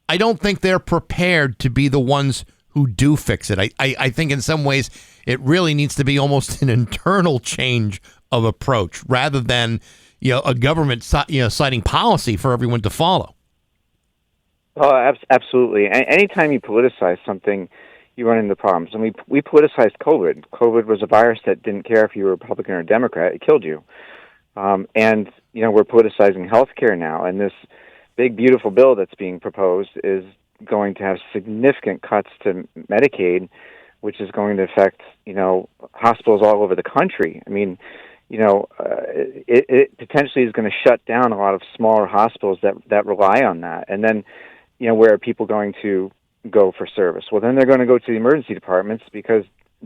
I don't think they're prepared to be the ones who do fix it. I think in some ways it really needs to be almost an internal change of approach rather than a government citing policy for everyone to follow. Oh, absolutely. Anytime you politicize something, you run into problems. I mean, we politicized COVID. COVID was a virus that didn't care if you were Republican or Democrat; it killed you. And we're politicizing healthcare now, and this big, beautiful bill that's being proposed is going to have significant cuts to Medicaid, which is going to affect hospitals all over the country. I mean, it potentially is going to shut down a lot of smaller hospitals that rely on that, and then where are people going to go for service? Well, then they're going to go to the emergency departments because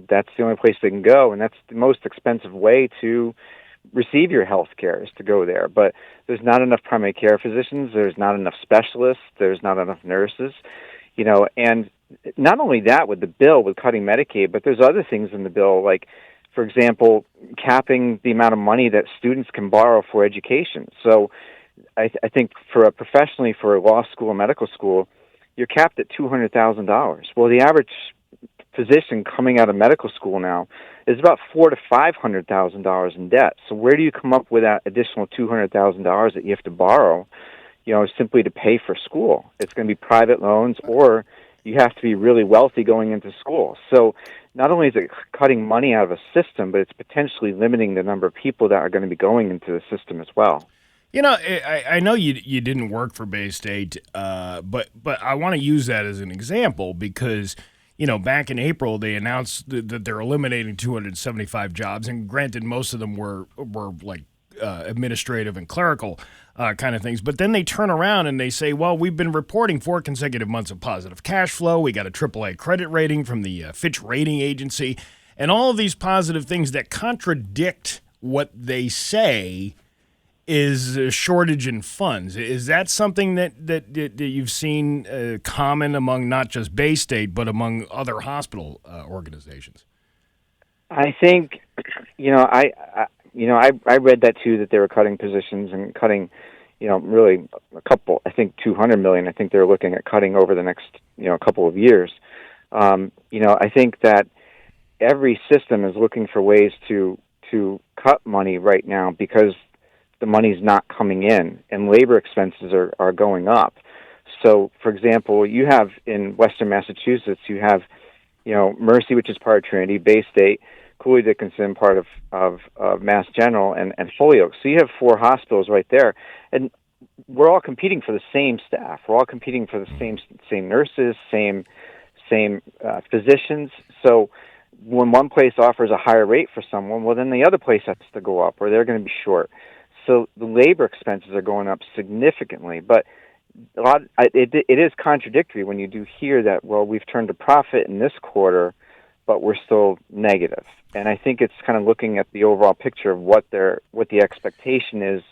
that's the only place they can go, and that's the most expensive way to receive your health care is to go there. But there's not enough primary care physicians, there's not enough specialists, there's not enough nurses, and not only that with the bill, with cutting Medicaid, but there's other things in the bill, like, for example, capping the amount of money that students can borrow for education. So I think for a law school or medical school, you're capped at $200,000. Well, the average physician coming out of medical school now is about $400,000 to $500,000 in debt. So where do you come up with that additional $200,000 that you have to borrow, simply to pay for school? It's going to be private loans, or you have to be really wealthy going into school. So not only is it cutting money out of a system, but it's potentially limiting the number of people that are going to be going into the system as well. I know you didn't work for Bay State, but I want to use that as an example because, back in April they announced that they're eliminating 275 jobs, and granted, most of them were like administrative and clerical kind of things. But then they turn around and they say, well, we've been reporting 4 consecutive months of positive cash flow. We got a AAA credit rating from the Fitch rating agency, and all of these positive things that contradict what they say is a shortage in funds. Is that something that you've seen common among not just Bay State, but among other hospital organizations? I think, I read that too, that they were cutting positions and cutting, really a couple, I think $200 million. I think they're looking at cutting over the next, couple of years. I think that every system is looking for ways to cut money right now because the money's not coming in, and labor expenses are going up. So, for example, you have in Western Massachusetts, you have, Mercy, which is part of Trinity, Bay State, Cooley Dickinson, part of Mass General, and Holyoke. So you have 4 hospitals right there, and we're all competing for the same staff. We're all competing for the same nurses, same physicians. So when one place offers a higher rate for someone, well, then the other place has to go up, or they're going to be short. So the labor expenses are going up significantly, but it is contradictory when you do hear that, well, we've turned a profit in this quarter, but we're still negative. And I think it's kind of looking at the overall picture of what the expectation is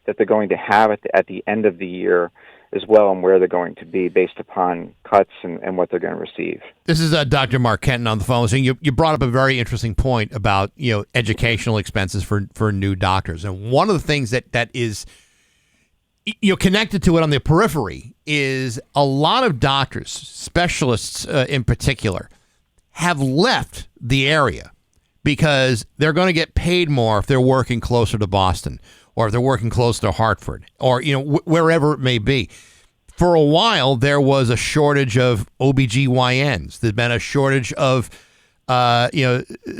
that they're going to have at the end of the year as well, and where they're going to be based upon cuts and what they're going to receive. This is Dr. Mark Kenton on the phone. So you brought up a very interesting point about educational expenses for new doctors, and one of the things that is connected to it on the periphery is a lot of doctors, specialists in particular, have left the area because they're going to get paid more if they're working closer to Boston, or if they're working close to Hartford, or wherever it may be. For a while, there was a shortage of OBGYNs. There's been a shortage of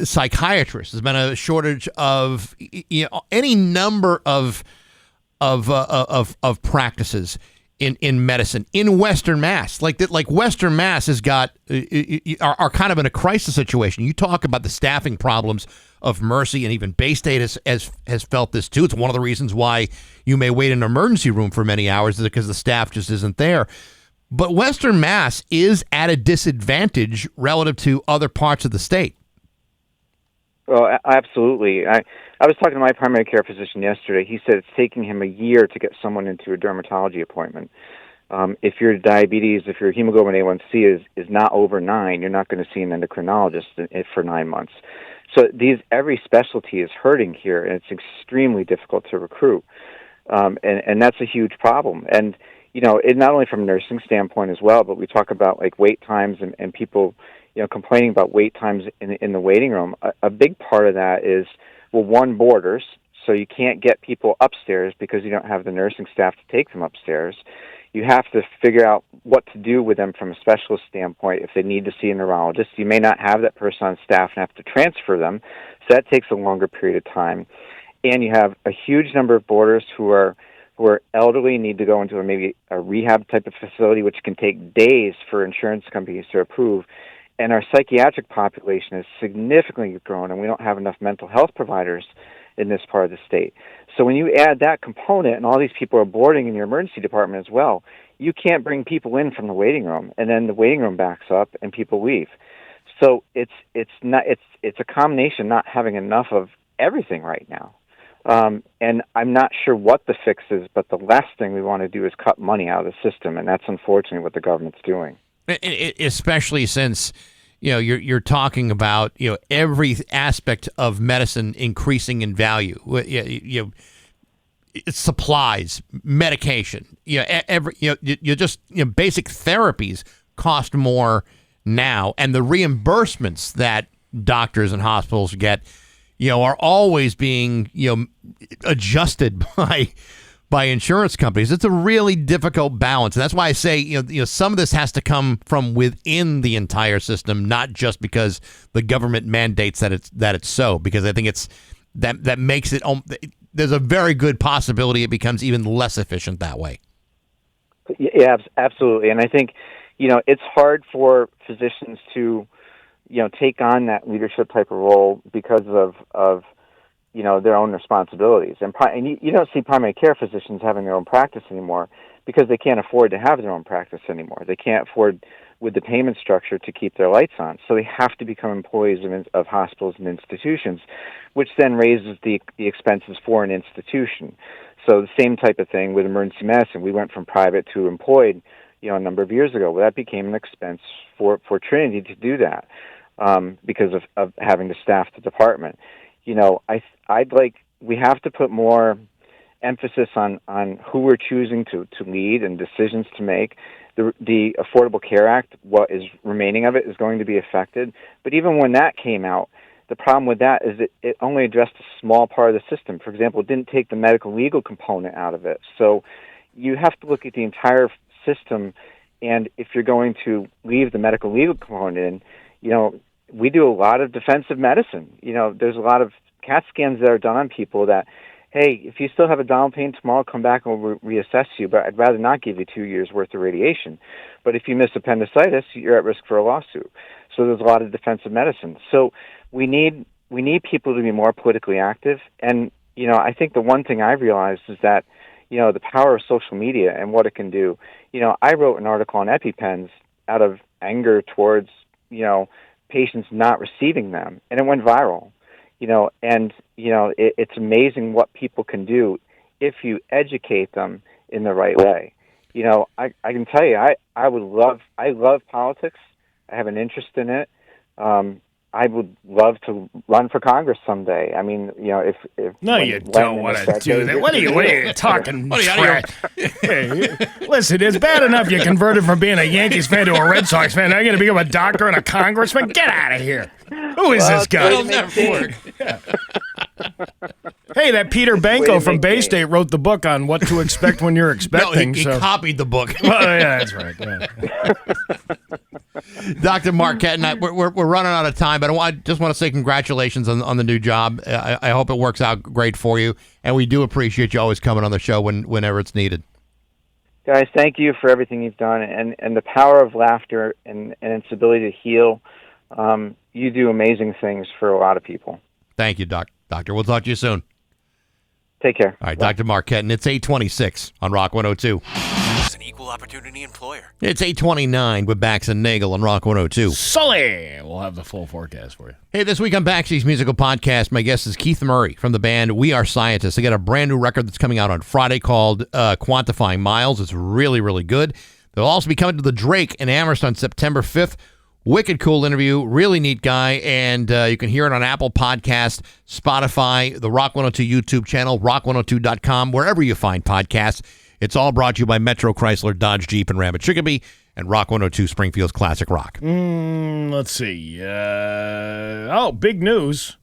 psychiatrists. There's been a shortage of any number of practices in medicine in Western Mass. Like Western Mass has got are kind of in a crisis situation. You talk about the staffing problems of Mercy, and even Bay State has felt this too. It's one of the reasons why you may wait in an emergency room for many hours, is because the staff just isn't there. But Western Mass is at a disadvantage relative to other parts of the state. Well, absolutely. I was talking to my primary care physician yesterday. He said it's taking him a year to get someone into a dermatology appointment. If your diabetes, if your hemoglobin A1C is not over 9, you're not going to see an endocrinologist for 9 months. So every specialty is hurting here, and it's extremely difficult to recruit. And that's a huge problem. And, it not only from a nursing standpoint as well, but we talk about like wait times and people, complaining about wait times in the waiting room. A big part of that is, well, one, borders. So you can't get people upstairs because you don't have the nursing staff to take them upstairs. You have to figure out what to do with them from a specialist standpoint. If they need to see a neurologist, you may not have that person on staff and have to transfer them. So that takes a longer period of time. And you have a huge number of boarders who are elderly, need to go into maybe a rehab type of facility, which can take days for insurance companies to approve. And our psychiatric population has significantly grown, and we don't have enough mental health providers in this part of the state. So when you add that component and all these people are boarding in your emergency department as well, you can't bring people in from the waiting room, and then the waiting room backs up and people leave. So it's a combination not having enough of everything right now. And I'm not sure what the fix is, but the last thing we want to do is cut money out of the system, and that's unfortunately what the government's doing. Especially since you're talking about every aspect of medicine increasing in value. Supplies, medication. Basic therapies cost more now, and the reimbursements that doctors and hospitals get, are always being adjusted by insurance companies. It's a really difficult balance, and that's why I say some of this has to come from within the entire system, not just because the government mandates that it's so. Because I think it's that makes it. There's a very good possibility it becomes even less efficient that way. Yeah, absolutely, and I think it's hard for physicians to take on that leadership type of role because of their own responsibilities. And you don't see primary care physicians having their own practice anymore because they can't afford to have their own practice anymore. They can't afford, with the payment structure, to keep their lights on. So they have to become employees of hospitals and institutions, which then raises the expenses for an institution. So the same type of thing with emergency medicine. We went from private to employed, a number of years ago. Well, that became an expense for Trinity to do that because of having to staff the department. We have to put more emphasis on who we're choosing to lead and decisions to make. The Affordable Care Act, what is remaining of it, is going to be affected. But even when that came out, the problem with that is it only addressed a small part of the system. For example, it didn't take the medical legal component out of it. So you have to look at the entire system, and if you're going to leave the medical legal component in, we do a lot of defensive medicine. There's a lot of CAT scans that are done on people that, hey, if you still have abdominal pain tomorrow, come back and we'll reassess you, but I'd rather not give you 2 years' worth of radiation. But if you miss appendicitis, you're at risk for a lawsuit. So there's a lot of defensive medicine. So we need people to be more politically active. And, I think the one thing I've realized is that, the power of social media and what it can do. I wrote an article on EpiPens out of anger towards, patients not receiving them, and it went viral. It's amazing what people can do if you educate them in the right way. I can tell you, I love politics. I have an interest in it. I would love to run for Congress someday. I mean, if no, you don't want to do that. What are you talking? Hey, listen, it's bad enough you converted from being a Yankees fan to a Red Sox fan. Now you're going to become a doctor and a congressman? Get out of here! Who is this guy? It'll never work. Hey, that Peter Banko from Bay State wrote the book on what to expect when you're expecting. No, he copied the book. Well, yeah, that's right. Yeah. Dr. Marquette and I, we're running out of time, but I just want to say congratulations on the new job. I hope it works out great for you, and we do appreciate you always coming on the show whenever it's needed. Guys, thank you for everything you've done, and the power of laughter and its ability to heal. You do amazing things for a lot of people. Thank you, Doctor. We'll talk to you soon. Take care. All right, Bye. Dr. Marquette, and it's 8:26 on Rock 102. It's an equal opportunity employer. It's 8:29 with Bax and Nagle on Rock 102. Sully! We'll have the full forecast for you. Hey, this week on Baxy's Musical Podcast, my guest is Keith Murray from the band We Are Scientists. They got a brand new record that's coming out on Friday called Quantifying Miles. It's really, really good. They'll also be coming to the Drake in Amherst on September 5th. Wicked cool interview, really neat guy, and you can hear it on Apple Podcast, Spotify, the Rock 102 YouTube channel, rock102.com, wherever you find podcasts. It's all brought to you by Metro Chrysler, Dodge, Jeep, and Ram at Chicopee, and Rock 102 Springfield's Classic Rock. Let's see. Big news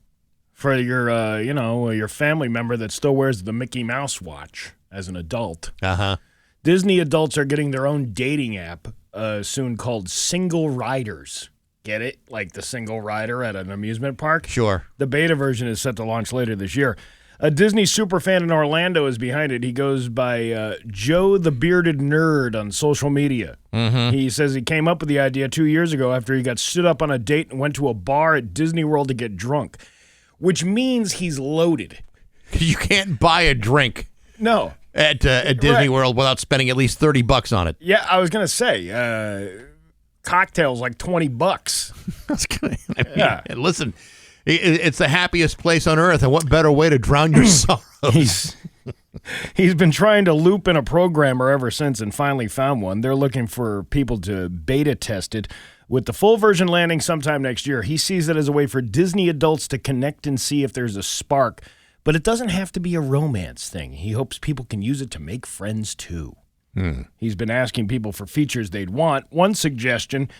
for your family member that still wears the Mickey Mouse watch as an adult. Uh-huh. Disney adults are getting their own dating app soon called Single Riders. Get it? Like the single rider at an amusement park? Sure. The beta version is set to launch later this year. A Disney superfan in Orlando is behind it. He goes by Joe the Bearded Nerd on social media. Mm-hmm. He says he came up with the idea 2 years ago after he got stood up on a date and went to a bar at Disney World to get drunk, which means he's loaded. You can't buy a drink. No. At Disney World without spending at least $30 on it. Yeah, I was going to say, cocktails like $20. That's good. Listen, it's the happiest place on earth, and what better way to drown your sorrows? He's been trying to loop in a programmer ever since and finally found one. They're looking for people to beta test it, with the full version landing sometime next year. He sees it as a way for Disney adults to connect and see if there's a spark, but it doesn't have to be a romance thing. He hopes people can use it to make friends, too. He's been asking people for features they'd want. One suggestion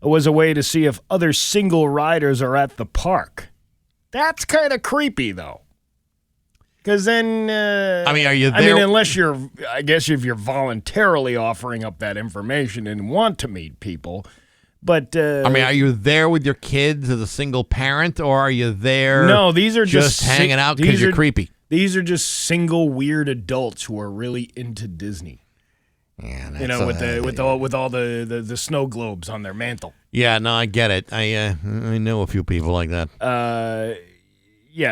was a way to see if other single riders are at the park. That's kind of creepy, though. Because then, are you there? Unless if you're voluntarily offering up that information and want to meet people. But are you there with your kids as a single parent, or are you there? No, these are just hanging out because you're creepy. These are just single weird adults who are really into Disney. Yeah, with all the snow globes on their mantle. Yeah, no, I get it. I know a few people like that.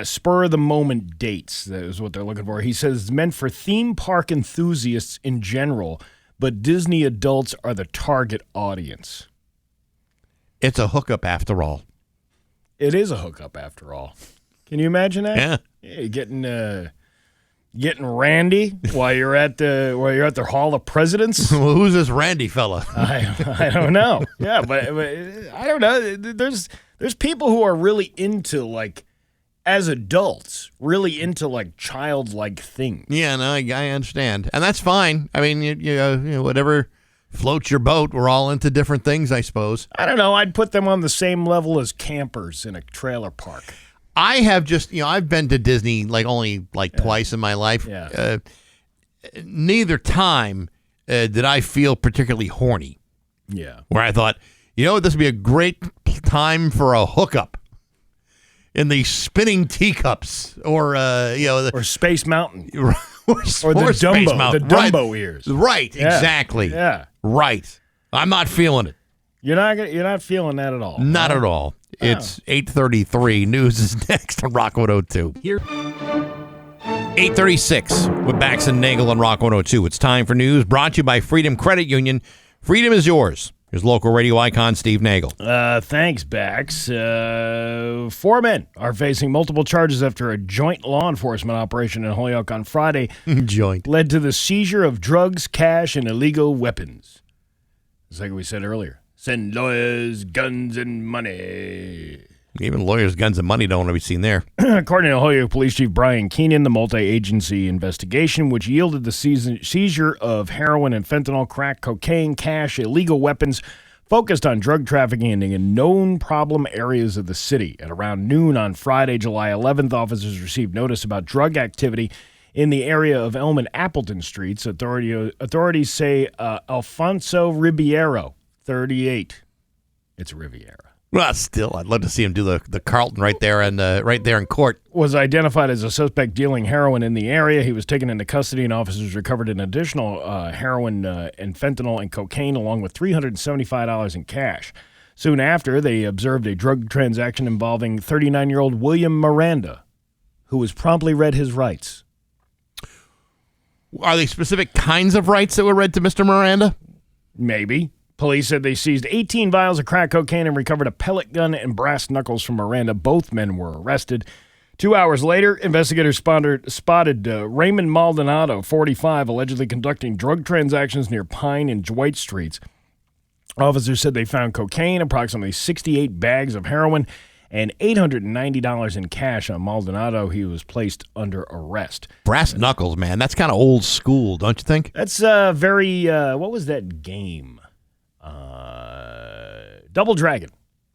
Spur of the moment dates. That is what they're looking for. He says it's meant for theme park enthusiasts in general, but Disney adults are the target audience. It's a hookup after all. It is a hookup after all. Can you imagine that? Yeah, getting randy while you're at the Hall of Presidents. Well, who's this Randy fella? I don't know. Yeah, but I don't know. There's people who are really into, like, as adults, really into, like, childlike things. Yeah, no, I understand, and that's fine. I mean, you whatever floats your boat. We're all into different things, I suppose. I don't know. I'd put them on the same level as campers in a trailer park. I have just, I've been to Disney only twice in my life. Yeah. Neither time did I feel particularly horny. Yeah. Where I thought, this would be a great time for a hookup in the spinning teacups, or or Space Mountain, or the Dumbo ears. Right. Yeah. Exactly. Yeah. Right. I'm not feeling it. You're not feeling that at all. Not at all. It's 8:33. News is next on Rock 102. Here. 8:36 with Bax and Nagle on Rock 102. It's time for news brought to you by Freedom Credit Union. Freedom is yours. Here's local radio icon Steve Nagle. Thanks, Bax. 4 men are facing multiple charges after a joint law enforcement operation in Holyoke on Friday led to the seizure of drugs, cash, and illegal weapons. It's like we said earlier. Send lawyers, guns, and money. Even lawyers, guns, and money don't want to be seen there. According to Holyoke Police Chief Brian Keenan, the multi-agency investigation, which yielded the seizure of heroin and fentanyl, crack, cocaine, cash, illegal weapons, focused on drug trafficking in known problem areas of the city. At around noon on Friday, July 11th, officers received notice about drug activity in the area of Elm and Appleton Streets. Authorities say Alfonso Ribeiro, 38. It's Riviera. Well, still, I'd love to see him do the Carlton right there in court. Was identified as a suspect dealing heroin in the area. He was taken into custody, and officers recovered an additional heroin and fentanyl and cocaine, along with $375 in cash. Soon after, they observed a drug transaction involving 39-year-old William Miranda, who was promptly read his rights. Are they specific kinds of rights that were read to Mr. Miranda? Maybe. Police said they seized 18 vials of crack cocaine and recovered a pellet gun and brass knuckles from Miranda. Both men were arrested. 2 hours later, investigators spotted Raymond Maldonado, 45, allegedly conducting drug transactions near Pine and Dwight Streets. Officers said they found cocaine, approximately 68 bags of heroin, and $890 in cash on Maldonado. He was placed under arrest. Brass knuckles, man. That's kind of old school, don't you think? That's very, what was that game? Double Dragon.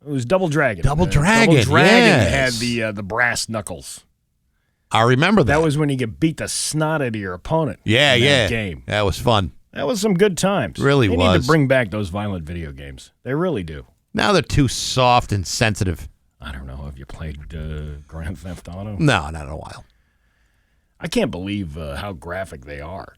It was Double Dragon. Double Dragon, Double Dragon yes. had the brass knuckles. I remember that. That was when you could beat the snot out of your opponent. Yeah, in that yeah. game. That was fun. That was some good times. Really they was. need to bring back those violent video games. They really do. Now they're too soft and sensitive. I don't know. Have you played Grand Theft Auto? No, not in a while. I can't believe how graphic they are.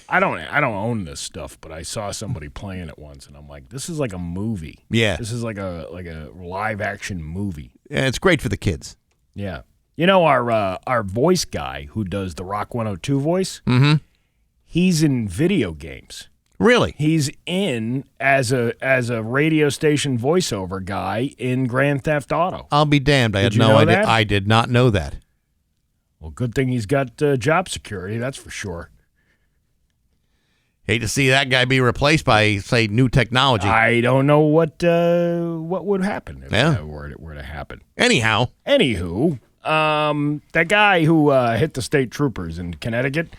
I don't own this stuff, but I saw somebody playing it once, and I'm like, this is like a movie. Yeah. This is like a live action movie. And it's great for the kids. Yeah. You know our voice guy who does the Rock 102 voice? Mm-hmm. He's in video games. Really? He's in as a radio station voiceover guy in Grand Theft Auto. I'll be damned. I did not know that. Well, good thing he's got job security, that's for sure. Hate to see that guy be replaced by, say, new technology. I don't know what would happen if that were to happen. Anywho, that guy who hit the state troopers in Connecticut,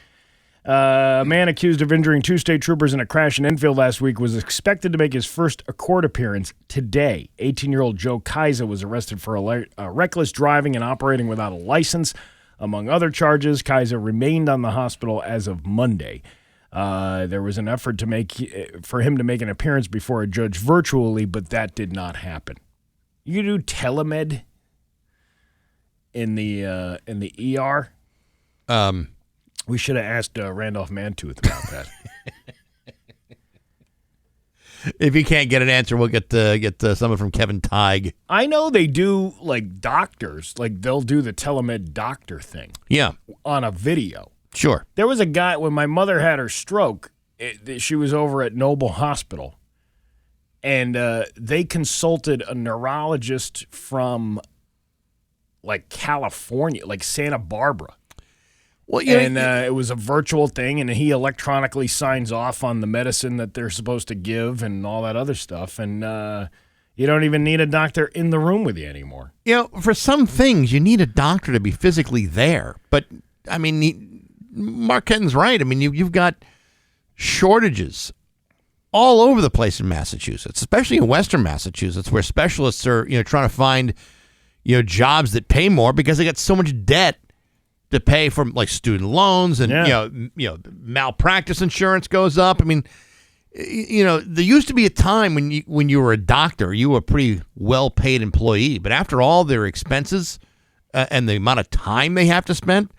a man accused of injuring 2 state troopers in a crash in Enfield last week was expected to make his first court appearance today. 18-year-old Joe Kaiser was arrested for reckless driving and operating without a license. Among other charges, Kaiser remained on the hospital as of Monday. There was an effort for him to make an appearance before a judge virtually, but that did not happen. You can do telemed in the ER. We should have asked Randolph Mantooth about that. If you can't get an answer, we'll get someone from Kevin Teig. I know they do, like, doctors. Like, they'll do the telemed doctor thing. Yeah. On a video. Sure. There was a guy, when my mother had her stroke, she was over at Noble Hospital, and they consulted a neurologist from, like, California, like Santa Barbara. Well, it was a virtual thing, and he electronically signs off on the medicine that they're supposed to give and all that other stuff, and you don't even need a doctor in the room with you anymore. You know, for some things, you need a doctor to be physically there. But, I mean, Mark Kenton's right. I mean, you've got shortages all over the place in Massachusetts, especially in Western Massachusetts, where specialists are, trying to find, jobs that pay more because they got so much debt to pay for, like, student loans and, malpractice insurance goes up. I mean, there used to be a time when you were a doctor, you were a pretty well-paid employee. But after all their expenses and the amount of time they have to spend,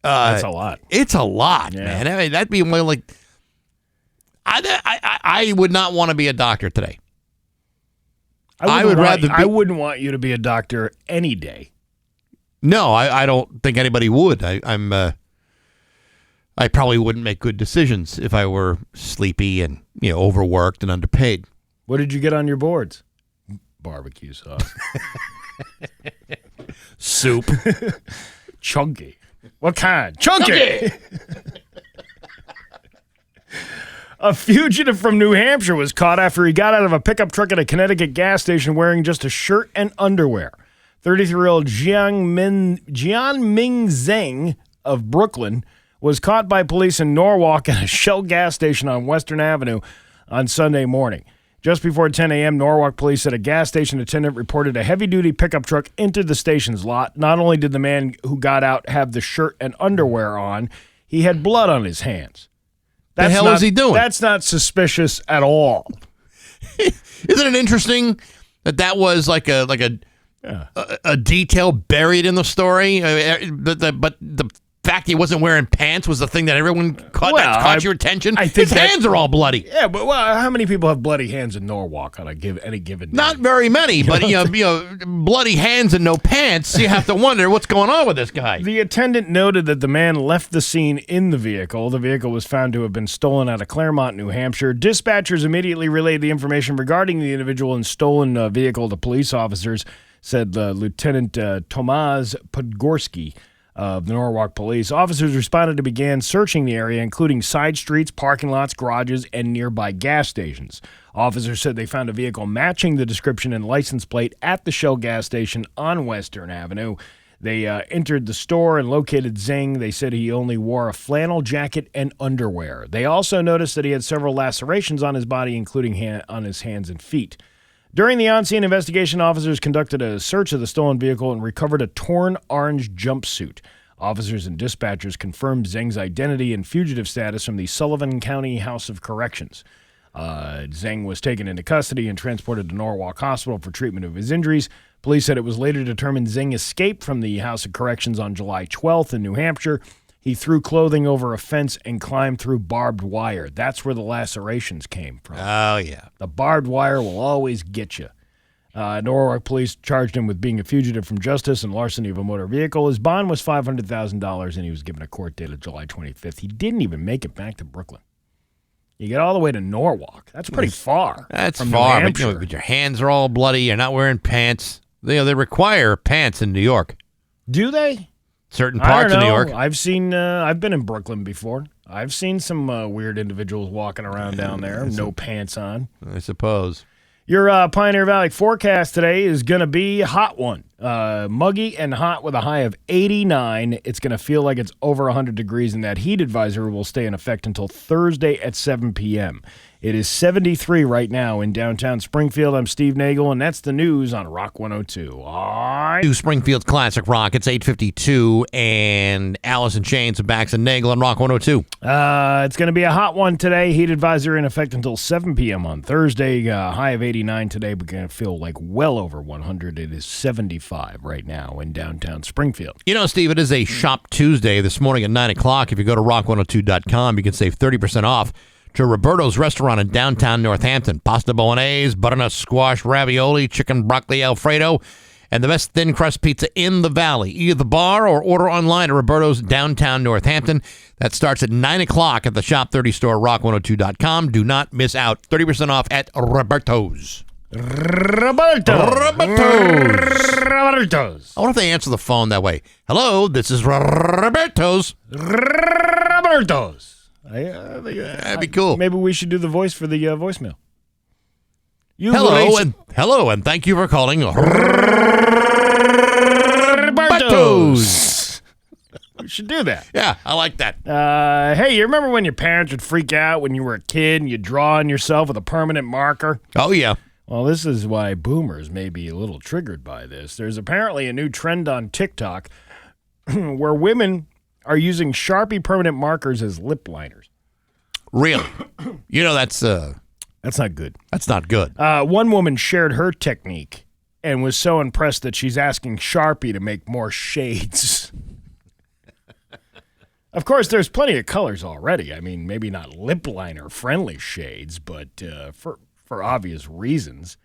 that's a lot. It's a lot, man. I mean, that'd be more like, I would not want to be a doctor today. I wouldn't want you to be a doctor any day. No, I don't think anybody would. I probably wouldn't make good decisions if I were sleepy and overworked and underpaid. What did you get on your boards? Barbecue sauce. Soup. Chunky. What kind? Chunky! A fugitive from New Hampshire was caught after he got out of a pickup truck at a Connecticut gas station wearing just a shirt and underwear. 33-year-old Jian Ming Zheng of Brooklyn was caught by police in Norwalk at a Shell gas station on Western Avenue on Sunday morning. Just before 10 a.m., Norwalk police said a gas station attendant reported a heavy-duty pickup truck entered the station's lot. Not only did the man who got out have the shirt and underwear on, he had blood on his hands. The hell is he doing? That's not suspicious at all. Isn't it interesting that was like a detail buried in the story? But the fact he wasn't wearing pants was the thing that everyone caught your attention. I think his hands are all bloody. Yeah, but how many people have bloody hands in Norwalk on any given day? Not very many, but bloody hands and no pants. You have to wonder what's going on with this guy. The attendant noted that the man left the scene in the vehicle. The vehicle was found to have been stolen out of Claremont, New Hampshire. Dispatchers immediately relayed the information regarding the individual and stolen vehicle to police officers, said Lieutenant Tomasz Podgorski of the Norwalk Police. Officers responded and began searching the area, including side streets, parking lots, garages, and nearby gas stations. Officers said they found a vehicle matching the description and license plate at the Shell gas station on Western Avenue. They entered the store and located Zeng. They said he only wore a flannel jacket and underwear. They also noticed that he had several lacerations on his body, including on his hands and feet. During the on-scene investigation, officers conducted a search of the stolen vehicle and recovered a torn orange jumpsuit. Officers and dispatchers confirmed Zeng's identity and fugitive status from the Sullivan County House of Corrections. Zeng was taken into custody and transported to Norwalk Hospital for treatment of his injuries. Police said it was later determined Zeng escaped from the House of Corrections on July 12th in New Hampshire. He threw clothing over a fence and climbed through barbed wire. That's where the lacerations came from. Oh, yeah. The barbed wire will always get you. Norwalk police charged him with being a fugitive from justice and larceny of a motor vehicle. His bond was $500,000, and he was given a court date of July 25th. He didn't even make it back to Brooklyn. You get all the way to Norwalk. That's pretty far. That's from far, New but your hands are all bloody. You're not wearing pants. They require pants in New York. Do they? Certain parts of New York. I've seen. I've been in Brooklyn before. I've seen some weird individuals walking around down there, no pants on. I suppose. Your Pioneer Valley forecast today is going to be a hot one. Muggy and hot with a high of 89. It's going to feel like it's over 100 degrees, and that heat advisory will stay in effect until Thursday at 7 p.m. It is 73 right now in downtown Springfield. I'm Steve Nagle, and that's the news on Rock 102. All right. To Springfield's Classic Rock. It's 8:52, and Alice in Chains of Bax and Nagle on Rock 102. It's going to be a hot one today. Heat advisory in effect until 7 p.m. on Thursday. High of 89 today. We're going to feel like well over 100. It is 75 right now in downtown Springfield. You know, Steve, it is a Shop Tuesday this morning at 9 o'clock. If you go to rock102.com, you can save 30% off to Roberto's Restaurant in downtown Northampton. Pasta bolognese, butternut squash, ravioli, chicken broccoli Alfredo, and the best thin crust pizza in the valley. Either the bar or order online at Roberto's downtown Northampton. That starts at 9 o'clock at the Shop 30 store, rock102.com. Do not miss out. 30% off at Roberto's. Roberto's. I wonder if they answer the phone that way. Hello, this is Roberto's. Roberto's. That'd be cool. Maybe we should do the voice for the voicemail. Hello, and thank you for calling Roberto's. We should do that. Yeah, I like that. Hey, you remember when your parents would freak out when you were a kid and you'd draw on yourself with a permanent marker? Oh, yeah. Well, this is why boomers may be a little triggered by this. There's apparently a new trend on TikTok where women are using Sharpie permanent markers as lip liners. Really? You know, that's not good. That's not good. One woman shared her technique and was so impressed that she's asking Sharpie to make more shades. Of course, there's plenty of colors already. I mean, maybe not lip liner friendly shades, but for obvious reasons.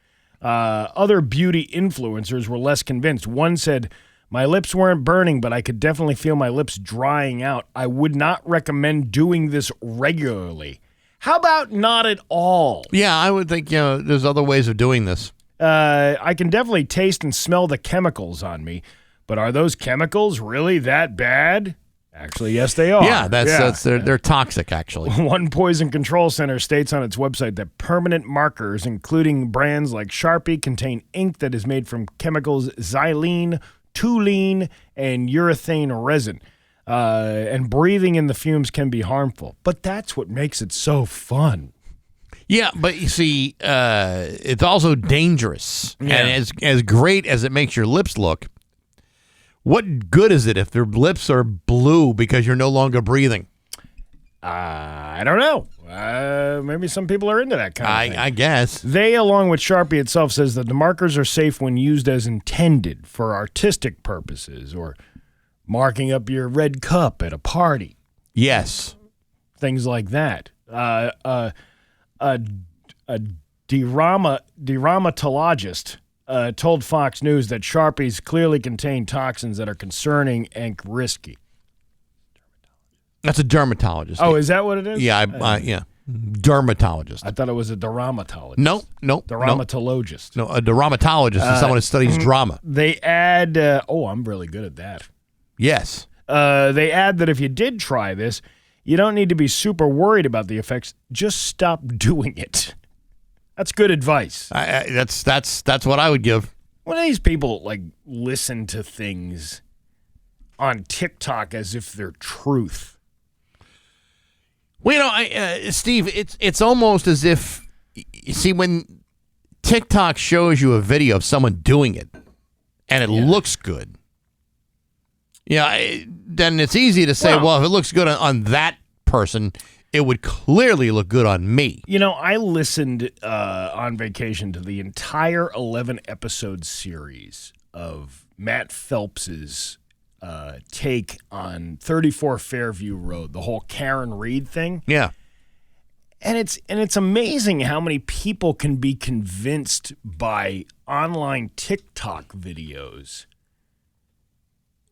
Other beauty influencers were less convinced. One said, "My lips weren't burning, but I could definitely feel my lips drying out. I would not recommend doing this regularly." How about not at all? Yeah, I would think, there's other ways of doing this. I can definitely taste and smell the chemicals on me, but are those chemicals really that bad? Actually, yes, they are. Yeah, they're toxic, actually. One poison control center states on its website that permanent markers, including brands like Sharpie, contain ink that is made from chemicals xylene, toluene, and urethane resin. And breathing in the fumes can be harmful. But that's what makes it so fun. Yeah, but you see, it's also dangerous. Yeah. And as great as it makes your lips look, what good is it if their lips are blue because you're no longer breathing? I don't know. Maybe some people are into that kind of thing. I guess. They, along with Sharpie itself, says that the markers are safe when used as intended for artistic purposes or marking up your red cup at a party. Yes. Things like that. A dermatologist told Fox News that Sharpies clearly contain toxins that are concerning and risky. That's a dermatologist. Oh, is that what it is? Yeah, yeah. Dermatologist. I thought it was a dramatologist. No. Dramatologist. No, a dramatologist is someone who studies drama. They add, I'm really good at that. Yes. They add that if you did try this, you don't need to be super worried about the effects. Just stop doing it. That's good advice. That's what I would give. When these people listen to things on TikTok as if they're truth. Well, Steve, it's almost as if, you see, when TikTok shows you a video of someone doing it and it looks good, then it's easy to say, well, if it looks good on that person, it would clearly look good on me. I listened on vacation to the entire 11-episode series of Matt Phelps's take on 34 Fairview Road, the whole Karen Reed thing. Yeah. And it's amazing how many people can be convinced by online TikTok videos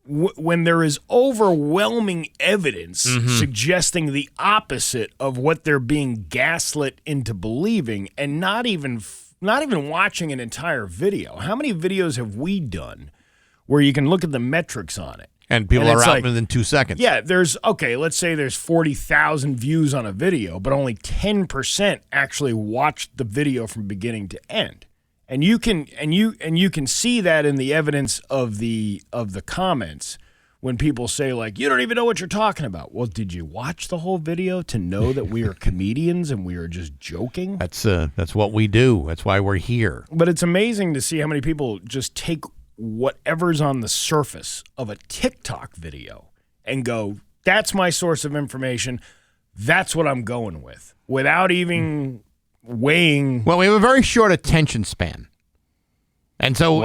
when there is overwhelming evidence suggesting the opposite of what they're being gaslit into believing, and not even watching an entire video. How many videos have we done where you can look at the metrics on it? And people are out within 2 seconds. Yeah, let's say there's 40,000 views on a video, but only 10% actually watched the video from beginning to end. And you can see that in the evidence of the comments when people say, you don't even know what you're talking about. Well, did you watch the whole video to know that we are comedians and we are just joking? That's what we do. That's why we're here. But it's amazing to see how many people just take whatever's on the surface of a TikTok video and go, that's my source of information. That's what I'm going with, without even weighing. Well, we have a very short attention span. And so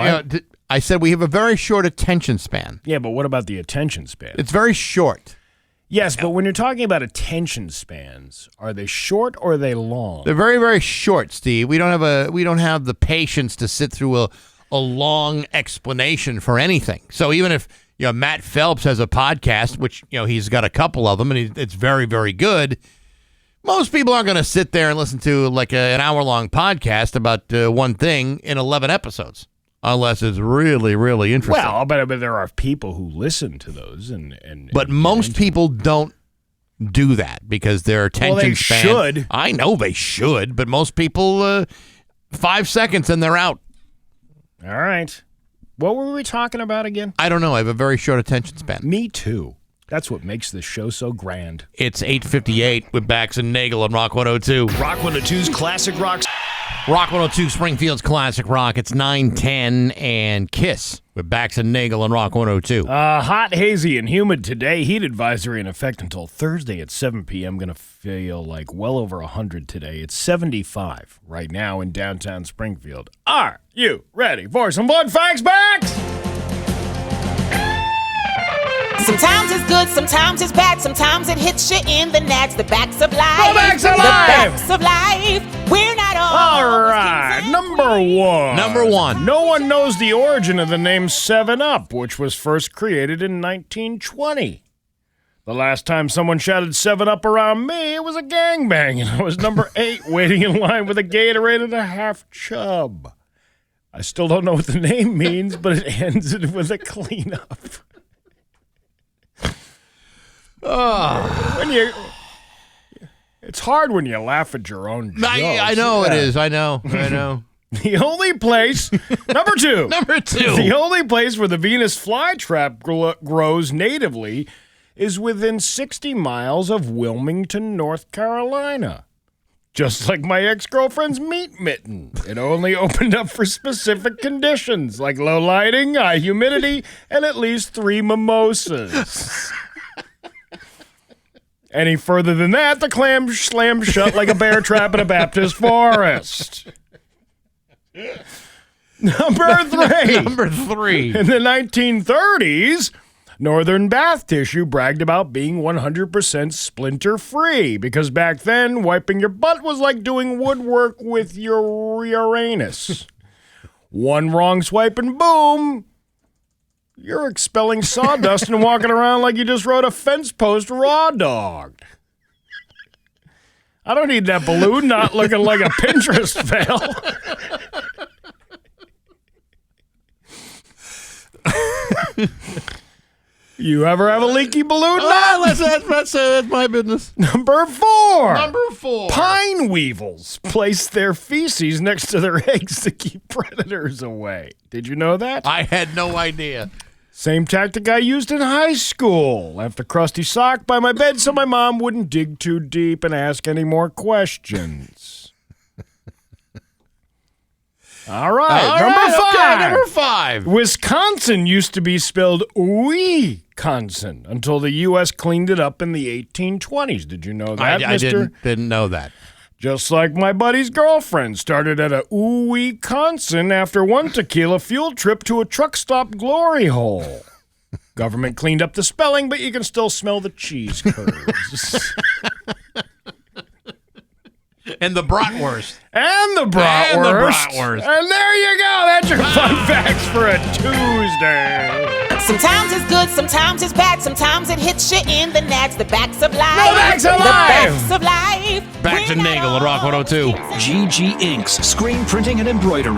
I said we have a very short attention span. Yeah, but what about the attention span? It's very short. Yes, but when you're talking about attention spans, are they short or are they long? They're very, very short, Steve. We don't have the patience to sit through a long explanation for anything. So even if Matt Phelps has a podcast, which he's got a couple of them, and it's very, very good, most people aren't going to sit there and listen to an hour-long podcast about one thing in 11 episodes, unless it's really, really interesting. Well, but there are people who listen to those, but most people don't do that because their attention span. Should. I know they should, but most people 5 seconds and they're out. All right. What were we talking about again? I don't know. I have a very short attention span. Me too. That's what makes this show so grand. It's 8:58 with Bax and Nagle on Rock 102. Rock 102's Classic Rock. Rock 102, Springfield's Classic Rock. It's 9:10 and Kiss with Bax and Nagle on Rock 102. Hot, hazy, and humid today. Heat advisory in effect until Thursday at 7 p.m. Going to feel like well over 100 today. It's 75 right now in downtown Springfield. Are you ready for some Blood Facts Bax? Sometimes it's good, sometimes it's bad, sometimes it hits you in the nads. The backs of life. The backs of life. The backs of life. We're not all right, number one. Number one. No one knows the origin of the name 7-Up, which was first created in 1920. The last time someone shouted 7-Up around me, it was a gangbang, and I was number 8 waiting in line with a Gatorade and a half chub. I still don't know what the name means, but it ends with a cleanup. It's hard when you laugh at your own jokes. I know it is. I know. The only place, number two. The only place where the Venus flytrap grows natively is within 60 miles of Wilmington, North Carolina. Just like my ex-girlfriend's meat mitten. It only opened up for specific conditions, like low lighting, high humidity, and at least 3 mimosas. Any further than that, the clam slams shut like a bear trap in a Baptist forest. Number 3. In the 1930s, Northern Bath Tissue bragged about being 100% splinter-free because back then, wiping your butt was like doing woodwork with your Uranus. One wrong swipe and boom, you're expelling sawdust and walking around like you just rode a fence post raw dog. I don't need that balloon not looking like a Pinterest fail. You ever have a leaky balloon? That's my business. Number 4. Number 4. Pine weevils place their feces next to their eggs to keep predators away. Did you know that? I had no idea. Same tactic I used in high school. Left a crusty sock by my bed so my mom wouldn't dig too deep and ask any more questions. All right, number 5. Wisconsin used to be spelled Wee-consin until the U.S. cleaned it up in the 1820s. Did you know that, I mister? didn't know that. Just like my buddy's girlfriend started at a Wisconsin after one tequila field trip to a truck stop glory hole. Government cleaned up the spelling, but you can still smell the cheese curds. And the bratwurst. And the bratwurst. And there you go. That's your fun facts for a Tuesday. Sometimes it's good, sometimes it's bad, sometimes it hits you in the nads. The Bax of Life. No Bax of Life. The Bax of Life. Bax and Nagle at Rock 102. GG Inks, screen printing and embroidery.